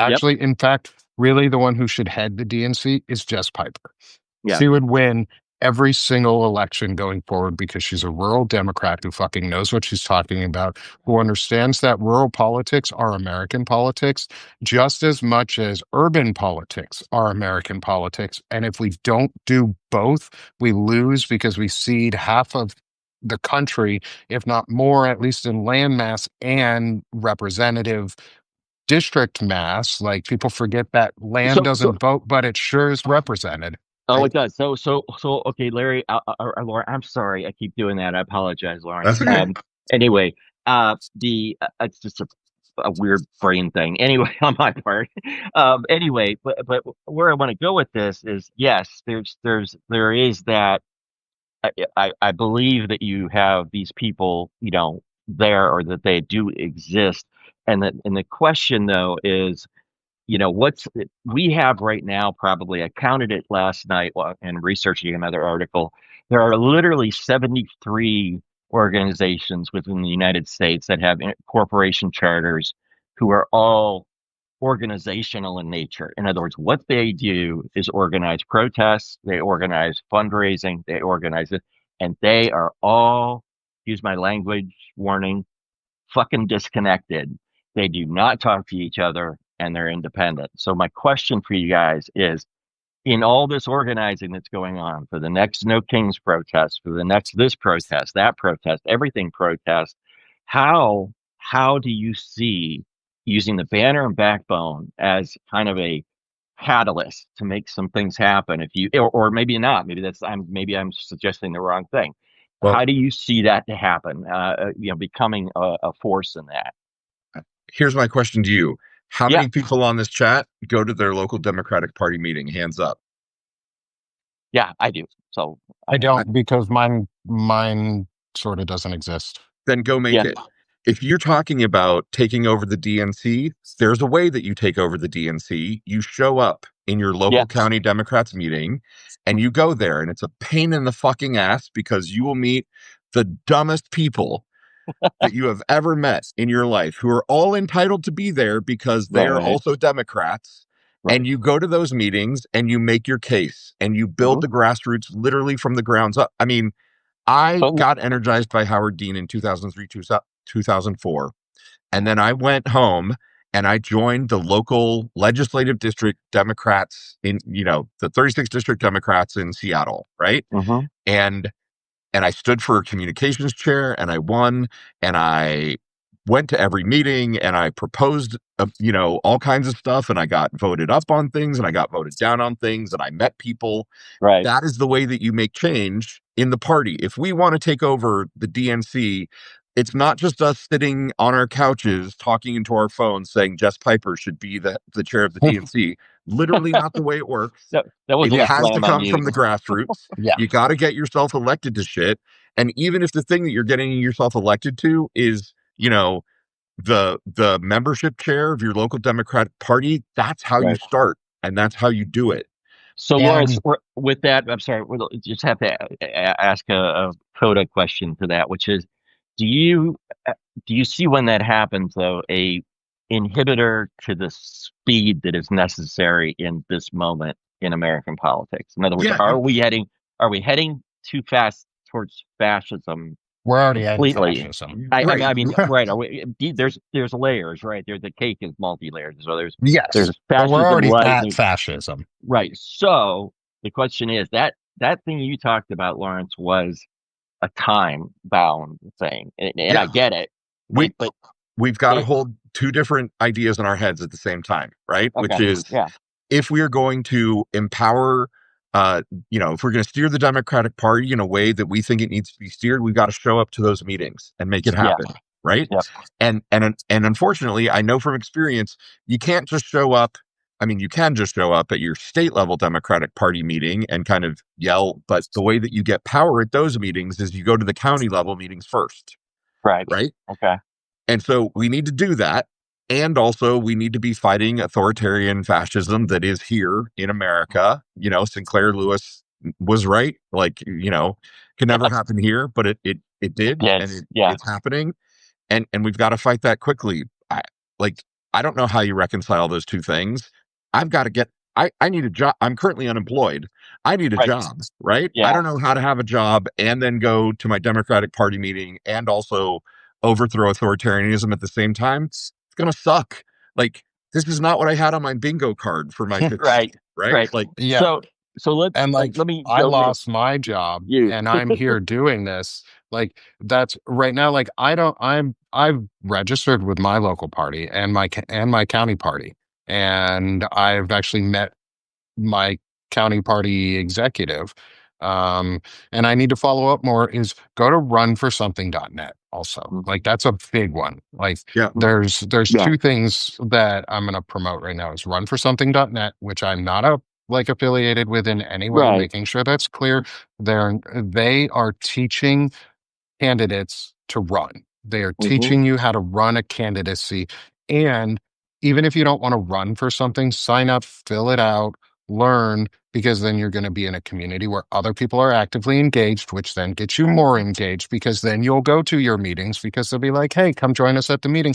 yep, Actually, in fact, really the one who should head the DNC is Jess Piper. yeah. She would win every single election going forward because she's a rural Democrat who fucking knows what she's talking about, who understands that rural politics are American politics just as much as urban politics are American politics. And if we don't do both, we lose because we cede half of the country, if not more, at least in land mass and representative district mass. Like people forget that land So doesn't vote, but it sure is represented. oh, I, it does. So, okay, Larry, Lauren, I'm sorry. I keep doing that. I apologize, Lawrence. That's okay. Anyway, it's just a weird brain thing. Anyway, on my part. Anyway, but where I want to go with this is, yes, there is that. I believe that you have these people, there, or that they do exist, and the question though is, what's we have right now, probably I counted it last night while and researching another article. There are literally 73 organizations within the United States that have corporation charters who are all organizational in nature. In other words, what they do is organize protests, they organize fundraising, they organize it, and they are all, use my language warning, fucking disconnected. They do not talk to each other and they're independent. So my question for you guys is, in all this organizing that's going on for the next No Kings protest, for the next this protest, that protest, everything protest, how how do you see using the banner and backbone as kind of a catalyst to make some things happen? If you, or maybe not, maybe I'm suggesting the wrong thing. Well, How do you see that to happen? Becoming a force in that. here's my question to you. How Yeah, many people on this chat go to their local Democratic Party meeting? Hands up. yeah, I do. So I I, don't because mine sort of doesn't exist. then go make yeah, it. If you're talking about taking over the DNC, there's a way that you take over the DNC. You show up in your yeah, local county Democrats meeting and you go there, and it's a pain in the fucking ass because you will meet the dumbest people that you have ever met in your life who are all entitled to be there because they are right, also Democrats. And right. you go to those meetings and you make your case and you build Hmm. the grassroots literally from the grounds up. I mean, I But got energized by Howard Dean in 2003, 2004. And then I went home and I joined the local legislative district Democrats in, the 36th district Democrats in Seattle, right? mhm, And I stood for a communications chair and I won, and I went to every meeting and I proposed, all kinds of stuff, and I got voted up on things and I got voted down on things and I met people. right. That is the way that you make change in the party. If we want to take over the DNC, it's not just us sitting on our couches talking into our phones saying Jess Piper should be the chair of the DNC. Literally not the way it works. That was It left has to lamb on come from you. the grassroots. Yeah. You got to get yourself elected to shit. And even if the thing that you're getting yourself elected to is, the membership chair of your local Democratic Party, that's how you Right. start and that's how you do it. So, Lawrence, And with that, I'm sorry, just have to ask a coda question to that, which is, do you do you see when that happens, though, a inhibitor to the speed that is necessary in this moment in American politics? In other words, Yeah, are we heading too fast towards fascism we're already at completely? fascism. right. I mean, right? Are we? There's layers, right? The cake is multi-layered. So there's Yes, but we're fascism already light, and at fascism. right. So the question is, that thing you talked about, Lawrence, was a time bound thing, and I Yeah. get it, We but we've got to it hold two different ideas in our heads at the same time, right? Which okay, is, yeah, if we are going to empower if we're going to steer the Democratic Party in a way that we think it needs to be steered, we've got to show up to those meetings and make it Yeah. happen, right? Yep. And unfortunately, I know from experience, you can't just show up. I mean, you can just show up at your state level Democratic Party meeting and kind of yell, but the way that you get power at those meetings is you go to the county level meetings first, Right. right? Okay. And so we need to do that. And also, we need to be fighting authoritarian fascism that is here in America. Sinclair Lewis was right. Like, could never Yep. happen here, but it did, and Yes. Yeah. it's happening. And we've got to fight that quickly. Like, I don't know how you reconcile those two things. I've got to get. I need a job. I'm currently unemployed. I need a Right. job, right? I Yeah. don't know how to have a job and then go to my Democratic Party meeting and also overthrow authoritarianism at the same time. It's gonna suck. Like, this is not what I had on my bingo card for my 50th, Right. right? Right. Like, Yeah. So let's And like let me I go to lost my job you. and I'm here doing this. Like that's right now, like I've registered with my local party and my county party. And I've actually met my county party executive. Um, and I need to follow up more is go to runforsomething.net also. Mhm. Like that's a big one. Like yeah, there's Yeah. two things that I'm gonna promote right now is runforsomething.net, which I'm not affiliated with in any way, Right. making sure that's clear. They are teaching candidates to run. They are Hmm. teaching you how to run a candidacy. And even if you don't want to run for something, sign up, fill it out, learn, because then you're going to be in a community where other people are actively engaged, which then gets you more engaged because then you'll go to your meetings because they'll be like, hey, come join us at the meeting.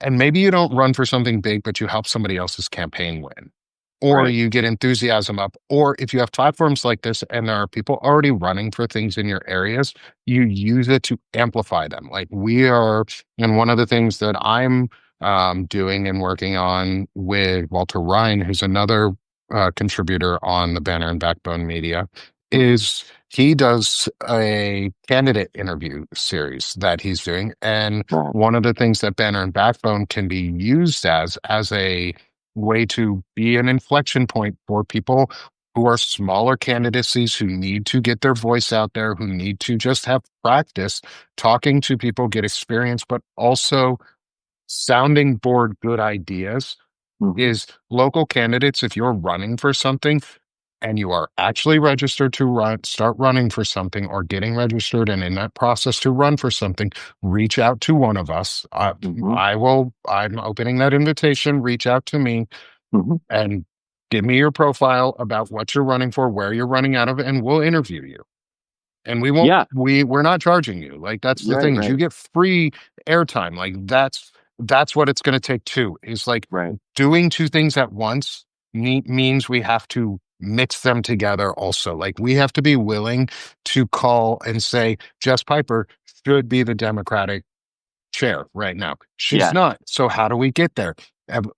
And maybe you don't run for something big, but you help somebody else's campaign win. Or Right. you get enthusiasm up. Or if you have platforms like this and there are people already running for things in your areas, you use it to amplify them. Like we are, and one of the things that I'm doing and working on with Walter Ryan, who's another contributor on the Banner and Backbone Media, Hmm. is he does a candidate interview series that he's doing. And Right. one of the things that Banner and Backbone can be used as a way to be an inflection point for people who are smaller candidacies who need to get their voice out there, who need to just have practice talking to people, get experience, but also sounding board good ideas Hmm. is local candidates. If you're running for something, and you are actually registered to start running for something or getting registered and in that process to run for something, reach out to one of us. Hmm. I'm opening that invitation. Reach out to me Hmm. and give me your profile about what you're running for, where you're running out of, and we'll interview you. And we won't Yeah. we're not charging you. Like that's the Right. thing is you Right. get free airtime. Like that's what it's going to take too. Is like Right. doing two things at once means we have to mix them together also. Like we have to be willing to call and say Jess Piper should be the Democratic chair right now. She's Yeah. not. So how do we get there?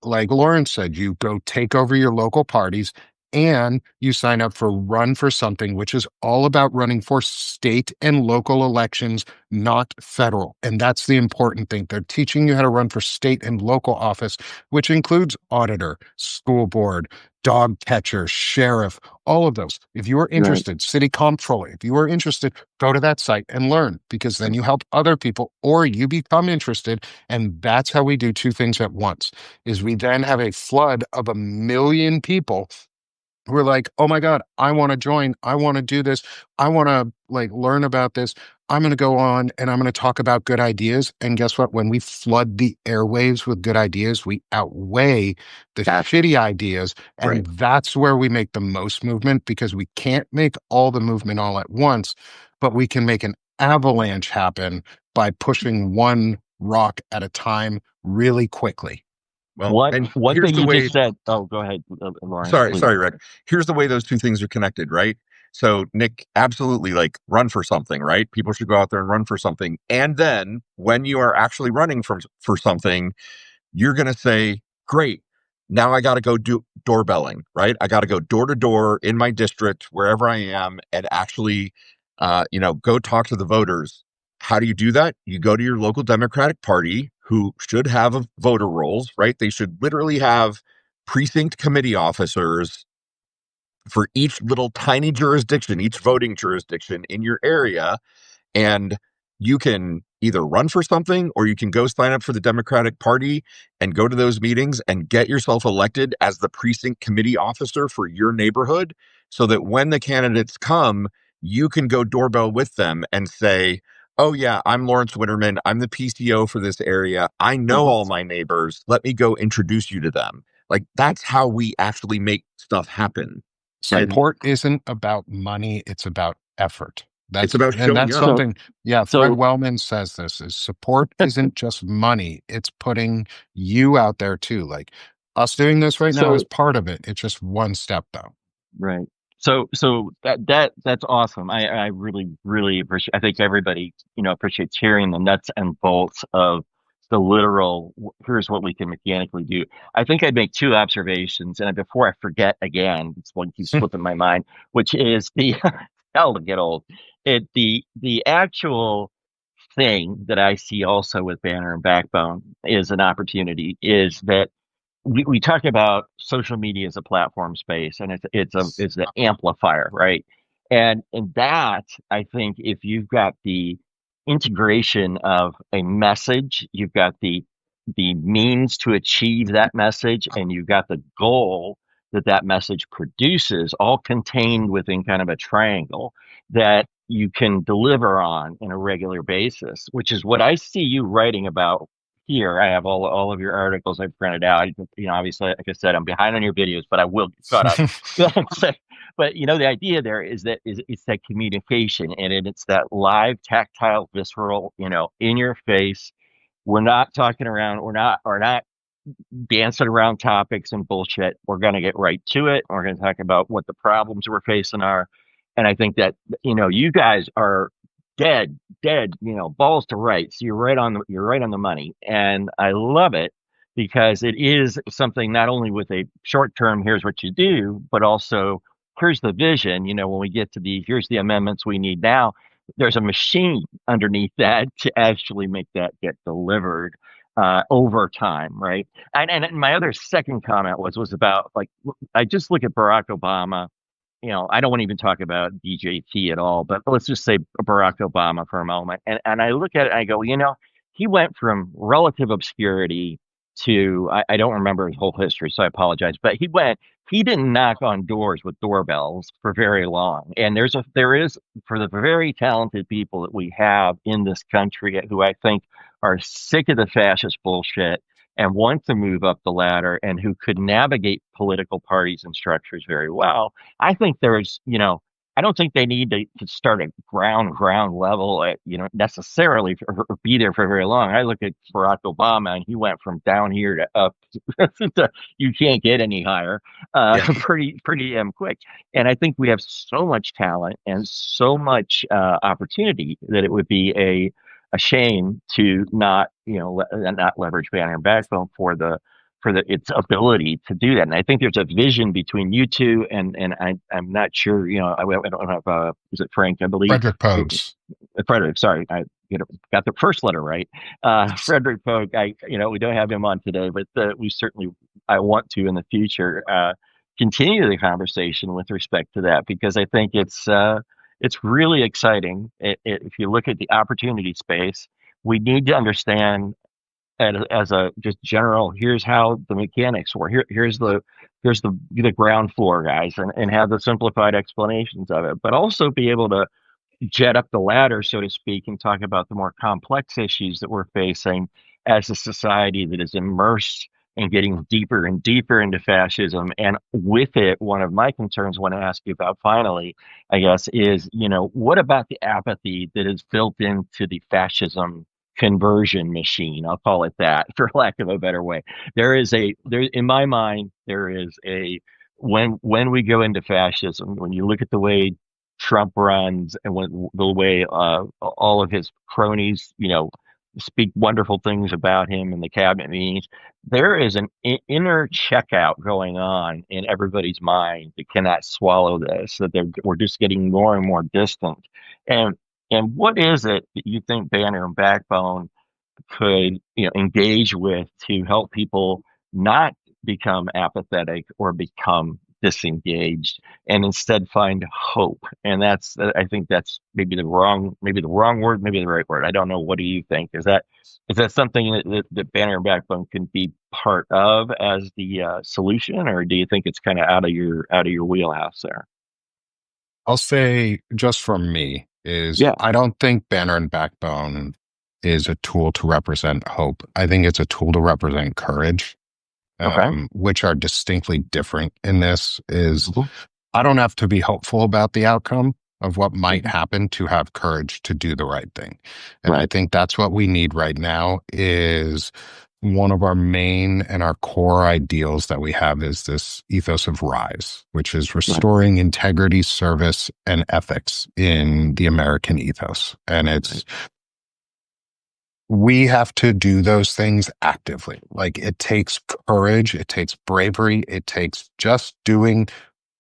Like Lauren said, you go take over your local parties and you sign up for Run for Something, which is all about running for state and local elections, not federal. And that's the important thing. They're teaching you how to run for state and local office, which includes auditor, school board, dog catcher, sheriff, all of those. If you are Right. interested, city comptroller, if you are interested, go to that site and learn because then you help other people or you become interested. And that's how we do two things at once is we then have a flood of 1 million people we're like, oh my God, I want to join. I want to do this. I want to like learn about this. I'm going to go on and I'm going to talk about good ideas. And guess what? When we flood the airwaves with good ideas, we outweigh the That's shitty ideas. right. And that's where we make the most movement because we can't make all the movement all at once, but we can make an avalanche happen by pushing one rock at a time really quickly. well, One and one here's thing the you way. just said. Oh, go ahead, Lauren, Sorry, please. sorry, Rick. Here's the way those two things are connected, right? So, Nick, absolutely, like run for something, right? People should go out there and run for something. And then when you are actually running for something, you're going to say, great, now I got to go do doorbelling, right? I got to go door to door in my district, wherever I am, and actually, go talk to the voters. How do you do that? You go to your local Democratic Party, who should have voter rolls, right? They should literally have precinct committee officers for each little tiny jurisdiction, each voting jurisdiction in your area, and you can either run for something or you can go sign up for the Democratic Party and go to those meetings and get yourself elected as the precinct committee officer for your neighborhood, so that when the candidates come, you can go doorbell with them and say, oh, yeah, I'm Lawrence Winterman. I'm the PCO for this area. I know all my neighbors. Let me go introduce you to them. Like, that's how we actually make stuff happen. And Support isn't about money, it's about effort. it's about And showing that's up. something, yeah, Fred So Wellman says this is support isn't just money, it's putting you out there too. Like us doing this right now is so part of it. It's just one step though. Right. So that's awesome. I really appreciate. I think everybody appreciates hearing the nuts and bolts of the literal. Here's what we can mechanically do. I think I'd make two observations, and before I forget again, it's one keeps slipping my mind, which is the hell to get old. The actual thing that I see also with Banner and Backbone is an opportunity. Is that we talk about social media as a platform space, and it's an amplifier, right? And that, I think, if you've got the integration of a message, you've got the means to achieve that message, and you've got the goal that that message produces, all contained within kind of a triangle that you can deliver on in a regular basis, which is what I see you writing about here. I have all of your articles I've printed out. Obviously, like I said, I'm behind on your videos, but I will get caught up. But the idea there is that it's that communication, and it's that live, tactile, visceral, in your face. We're not talking around. We're not dancing around topics and bullshit. We're going to get right to it. We're going to talk about what the problems we're facing are. And I think that, you guys are dead, balls to rights. You're right on the money. And I love it because it is something not only with a short term, here's what you do, but also here's the vision. When we get to here's the amendments we need now, there's a machine underneath that to actually make that get delivered over time, right? And my other second comment was about, like, I just look at Barack Obama. I don't want to even talk about DJT at all, but let's just say Barack Obama for a moment. And I look at it and I go, he went from relative obscurity to I don't remember his whole history, so I apologize. But he didn't knock on doors with doorbells for very long. And there is for the very talented people that we have in this country who I think are sick of the fascist bullshit and want to move up the ladder and who could navigate political parties and structures very well. I think I don't think they need to start at ground level, necessarily or be there for very long. I look at Barack Obama, and he went from down here to up. You can't get any higher, Yeah. pretty damn quick. And I think we have so much talent and so much opportunity that it would be a shame to not leverage Banner and Backbone for its ability to do that. And I think there's a vision between you two, and I'm not sure. I don't have is it Frank? I believe Frederick Pogues. Frederick. Sorry, I got the first letter right. Frederick Pogue. We don't have him on today, but we certainly I want to in the future continue the conversation with respect to that, because I think it's really exciting. If you look at the opportunity space, we need to understand as a just general, here's how the mechanics work. Here's the ground floor, guys, and have the simplified explanations of it, but also be able to jet up the ladder, so to speak, and talk about the more complex issues that we're facing as a society that is immersed and getting deeper and deeper into fascism. And with it, one of my concerns I want to ask you about finally, I guess, is, what about the apathy that is built into the fascism conversion machine? I'll call it that for lack of a better way. In my mind, there is when we go into fascism, when you look at the way Trump runs and the way all of his cronies, speak wonderful things about him in the cabinet meetings, there is an inner checkout going on in everybody's mind that cannot swallow this. That we're just getting more and more distant. And and what is it that you think Banner and Backbone could engage with to help people not become apathetic or become disengaged and instead find hope. And I think that's maybe the wrong word, maybe the right word. I don't know. What do you think? Is that something that Banner and Backbone can be part of as the solution, or do you think it's kind of out of your wheelhouse there? I'll say just from me is Yeah. I don't think Banner and Backbone is a tool to represent hope. I think it's a tool to represent courage, Okay. which are distinctly different in this. Is Mhm. I don't have to be hopeful about the outcome of what might Mhm. happen to have courage to do the right thing. And I Right. think that's what we need right now is one of our main and our core ideals that we have is this ethos of rise, which is Right. restoring integrity, service, and ethics in the American ethos. And Right. we have to do those things actively. Like it takes courage, it takes bravery, it takes just doing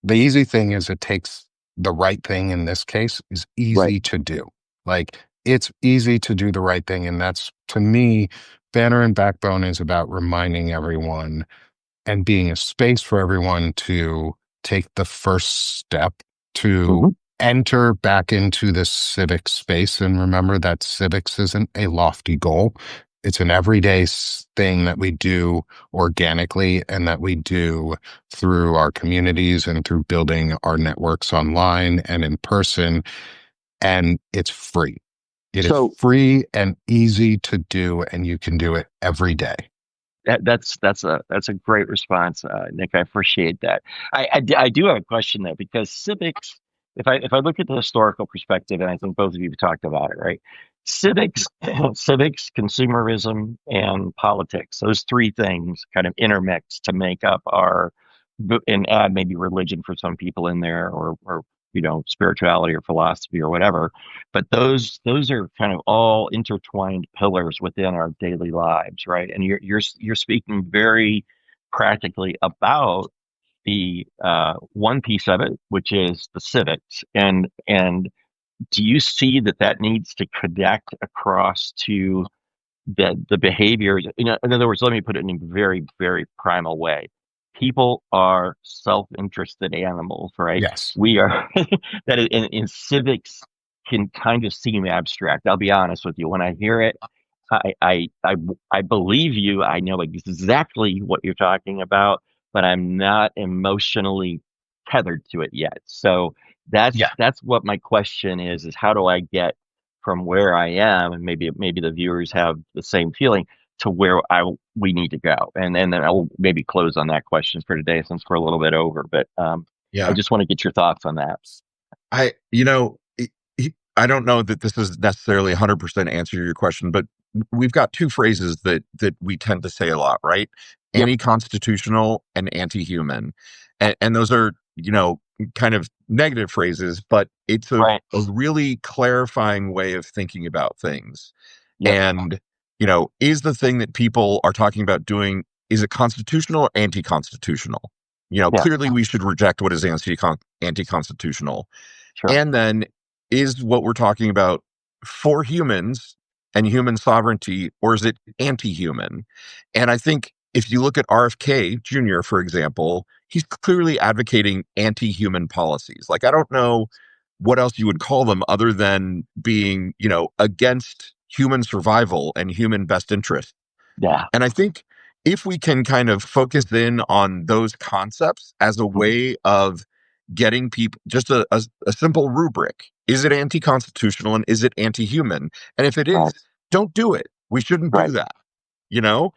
the easy thing is it takes the right thing in this case is Right. easy to do. Like it's easy to do the right thing. And that's to me, Banner and Backbone is about reminding everyone and being a space for everyone to take the first step to Mhm. enter back into this civic space. And remember that civics isn't a lofty goal. It's an everyday thing that we do organically and that we do through our communities and through building our networks online and in person. And it's free. It is So free and easy to do, and you can do it every day. that's a great response, Nick. I appreciate that. I do have a question though, because civics. If I look at the historical perspective, and I think both of you have talked about it, right? Civics, civics, consumerism, and politics. Those three things kind of intermix to make up and add maybe religion for some people in there, or spirituality or philosophy or whatever. But those are kind of all intertwined pillars within our daily lives, right? And you're speaking very practically about the one piece of it, which is the civics. And do you see that needs to connect across to the behaviors? In other words, let me put it in a very, very primal way. People are self-interested animals, right? Yes. We are that in civics can kind of seem abstract. I'll be honest with you. When I hear it, I, I, I, I believe you. I know exactly what you're talking about, but I'm not emotionally tethered to it yet. So Yeah. that's what my question is how do I get from where I am, and maybe the viewers have the same feeling, to where we need to go, and then I'll maybe close on that question for today since we're a little bit over. But I Yeah. just want to get your thoughts on that. I don't know that this is necessarily 100% answer to your question, but we've got two phrases that we tend to say a lot, right? Yep. Anti-constitutional and anti-human. And those are, kind of negative phrases, but it's Right. a really clarifying way of thinking about things. Yep. And, is the thing that people are talking about doing, is it constitutional or anti-constitutional? Yeah. Clearly we should reject what is anti-constitutional. Sure. And then is what we're talking about for humans and human sovereignty, or is it anti human? And I think if you look at RFK Jr., for example, he's clearly advocating anti human policies. Like, I don't know what else you would call them other than being, against human survival and human best interest. Yeah. And I think if we can kind of focus in on those concepts as a Mhm. way of getting people just a simple rubric. Is it anti-constitutional and is it anti-human? And if it Right. is, don't do it. We shouldn't do Right. that, you know?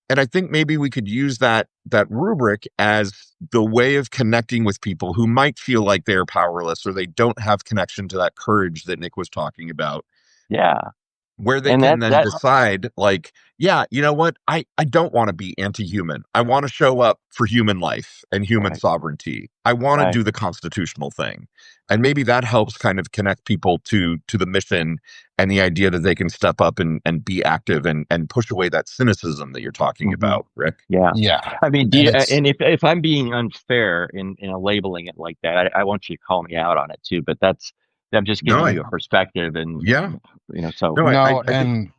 And I think maybe we could use that rubric as the way of connecting with people who might feel like they're powerless or they don't have connection to that courage that Nick was talking about, Yeah. where they And can that then that decide, like, yeah, you know what, I don't want to be anti-human. I want to show up for human life and human right. sovereignty. I want to Right. do the constitutional thing. And maybe that helps kind of connect people to the mission and the idea that they can step up and be active and push away that cynicism that you're talking Hmm. about, Rick. Yeah. Yeah. I mean, And it's, and if I'm being unfair in labeling it like that, I want you to call me out on it too. But I'm just No, giving I you a perspective, and yeah. so No, no, I think, and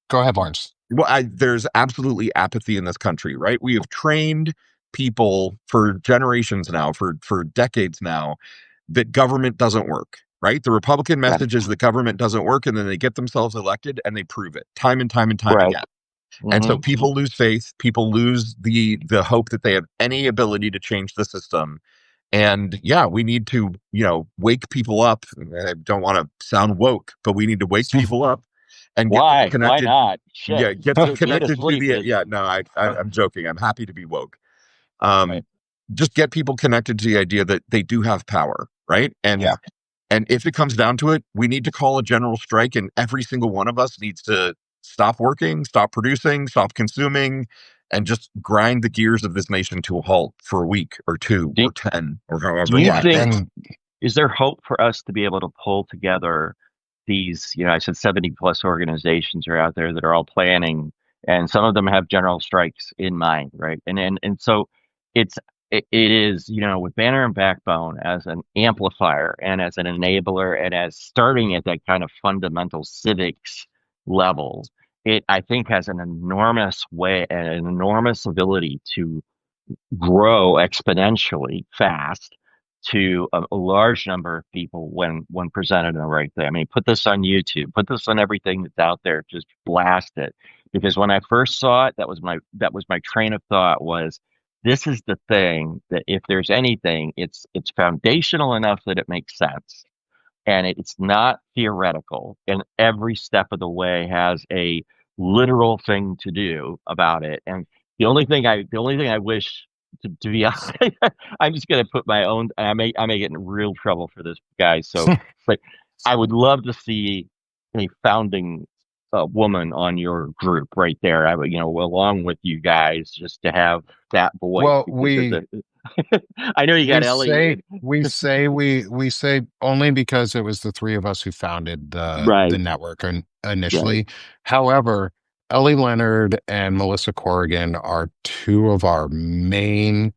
go ahead, Lawrence. well, there's absolutely apathy in this country, right? We have trained people for generations now, for decades now, that government doesn't work, right? The Republican Right. message is that government doesn't work, and then they get themselves elected and they prove it time and time and time Right. again. And so Hmm. people lose faith, people lose the hope that they have any ability to change the system. And yeah, we need to, wake people up. I don't want to sound woke, but we need to wake people up and get them Why? Why connected. not? Shit. Yeah, get them Get to connected to sleep. the, yeah, no, I'm joking. I'm happy to be woke. Right. Um, just get people connected to the idea that they do have power, right? Yeah. And if it comes down to it, we need to call a general strike, and every single one of us needs to stop working, stop producing, stop consuming, and just grind the gears of this nation to a halt for a week or two Do, or 10 or do however you long Yeah. it think, takes. And is there hope for us to be able to pull together these, I said 70 plus organizations are out there that are all planning, and some of them have general strikes in mind, right? And so it's it is, with Banner and Backbone as an amplifier and as an enabler and as starting at that kind of fundamental civics level, it I think has an enormous ability to grow exponentially fast to a large number of people when presented in the right thing. I mean, put this on YouTube, put this on everything that's out there, just blast it. Because when I first saw it, that was my train of thought was this is the thing that if there's anything, it's foundational enough that it makes sense and it's not theoretical and every step of the way has a literal thing to do about it. And the only thing I wish to be honest, I'm just gonna put my own, I may get in real trouble for this, guys, so but I would love to see a founding woman on your group right there. I would, along with you guys, just to have that voice well, because there's a I know you we got Ellie say we say only because it was the three of us who founded the right, network right, initially. However, Ellie Leonard and Melissa Corrigan are two of our main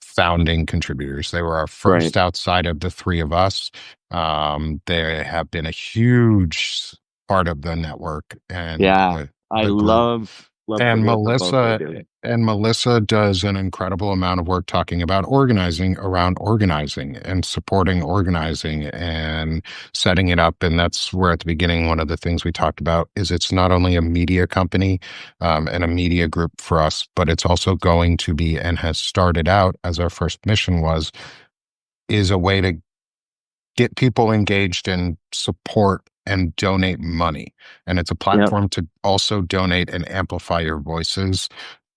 founding contributors. They were our right. first outside of the three of us. They have been a huge part of the network and Yeah, I the group. love the And work of both they Melissa do. and Melissa does an incredible amount of work talking about organizing around organizing and supporting organizing and setting it up. And that's where at the beginning, one of the things we talked about is it's not only a media company and a media group for us, but it's also going to be and has started out as our first mission was, is a way to get people engaged and support and donate money. And it's a Yep. platform to also donate and amplify your voices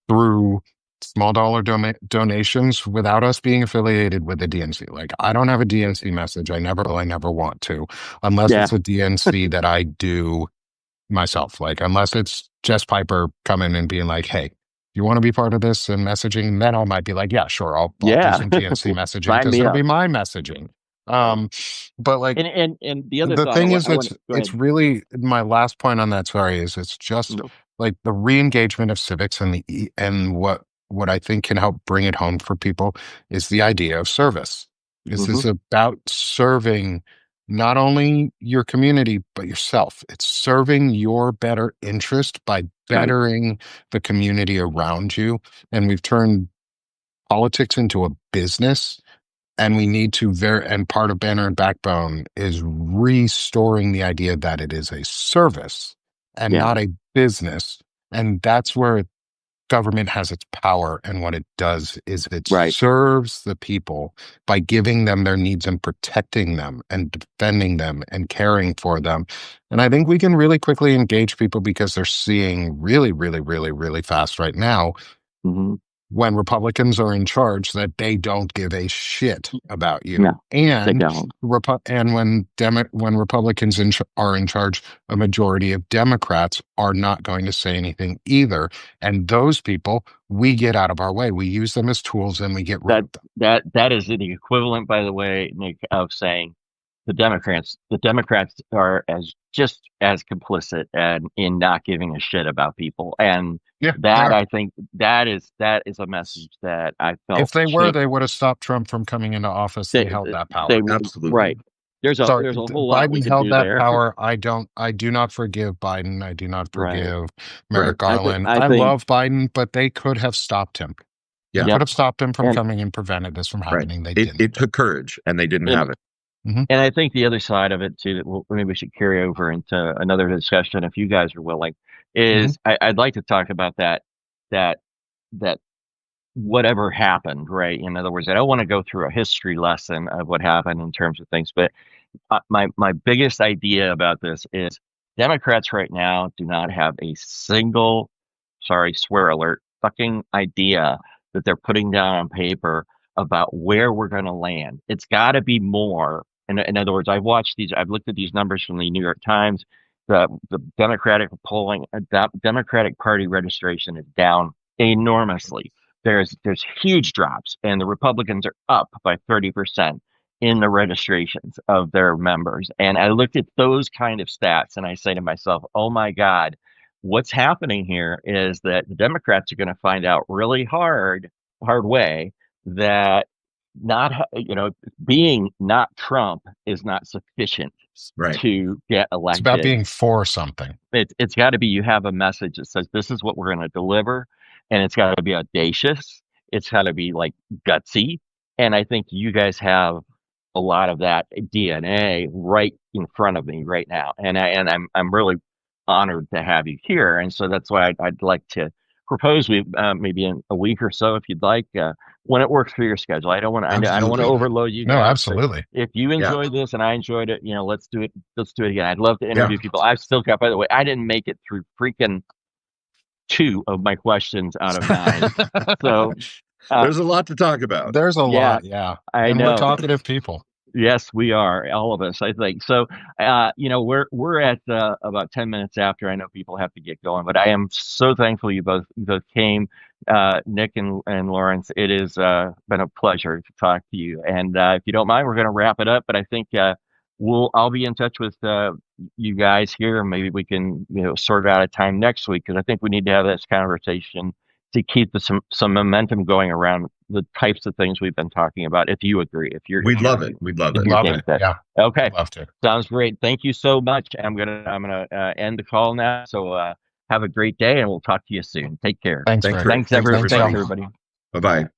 through small dollar donations without us being affiliated with the DNC. Like I don't have a DNC message. I never will. I never want to, unless Yeah. it's a DNC that I do myself. Like unless it's Jess Piper coming and being like, "Hey, you want to be part of this and messaging?" Then I might be like, "Yeah, sure. I'll do Yeah. some DNC messaging Sign because me it'll up. be my messaging." Right. Um, but like And the other the thought thing is, I want to go it's ahead. really my last point on that. Sorry, is it's just No. like the re-engagement of civics and and what I think can help bring it home for people is the idea of service. This Hmm. is about serving not only your community but yourself. It's serving your better interest by Right. bettering the community around you, and we've turned politics into a business and we need to and part of Banner and Backbone is restoring the idea that it is a service and Yeah. not a business. And that's where government has its power. And what it does is it Right. serves the people by giving them their needs and protecting them and defending them and caring for them. And I think we can really quickly engage people because they're seeing really, really, really, really fast right now Hmm. when Republicans are in charge that they don't give a shit about you. No, they don't. And when Republicans are in charge, a majority of Democrats are not going to say anything either. And those people, we get out of our way. We use them as tools and we get rid That of them. that is the equivalent, by the way, Nick, of saying the Democrats are as just as complicit and in not giving a shit about people. And Yeah, they that are. I think that is a message that I If felt they were, change. they would have stopped Trump from coming into office. They They, held that they power. Absolutely. right. There's a Sorry, there's a whole lot we Biden could held do that there. power. I do not forgive Biden. I do not Right. forgive Right. Merrick I think Garland. I I think love Biden, but they could have stopped him. Yeah. Could have stopped him from And coming and prevented this from Right. happening. They It didn't. took courage, and they didn't and have it. and I think the other side of it too, that maybe we should carry over into another discussion if you guys are willing, Hmm. is I'd like to talk about that that whatever happened, right? In other words, I don't want to go through a history lesson of what happened in terms of things, but my biggest idea about this is Democrats right now do not have a single, sorry, swear alert, fucking idea that they're putting down on paper about where we're going to land. It's got to be more. In other words, I've looked at these numbers from the New York Times. The Democratic polling, Democratic Party registration is down enormously. There's huge drops, and the Republicans are up by 30% in the registrations of their members. And I looked at those kind of stats and I say to myself, oh my God, what's happening here is that the Democrats are going to find out really hard way that not, being not Trump is not sufficient Right. to get It's about elected. being for something. It's got to be, you have a message that says this is what we're going to deliver, and it's got to be audacious. It's got to be like gutsy, and I think you guys have a lot of that DNA right in front of me right now, and I'm really honored to have you here, and so that's why I'd like to propose we maybe in a week or so, if you'd like, when it works for your schedule. I don't want to Absolutely. overload you No, guys, but absolutely. if you Yeah. enjoyed this and I enjoyed it, let's do it. Let's do it again. I'd love to Yeah. interview people. I've still got, by the way, I didn't make it through freaking 2 of my questions out of 9. So, There's a lot to talk about. There's a yeah, lot, yeah. I And we're know. talkative people. Yes, we are, all of us, I think. So, we're at about 10 minutes after. I know people have to get going, but I am so thankful you both came, Nick and Lawrence. It has been a pleasure to talk to you. And if you don't mind, we're going to wrap it up. But I think I'll be in touch with you guys here. Maybe we can sort out a time next week, because I think we need to have this conversation to keep some momentum going around the types of things we've been talking about. If you agree, We'd love it. We'd love it. We'd love game it. with that. Yeah. Okay, We'd love to. sounds great. Thank you so much. I'm gonna end the call now. So have a great day, and we'll talk to you soon. Take care. Thanks, Thanks, Rick. Thanks everyone. everybody. Thanks everybody. Bye-bye.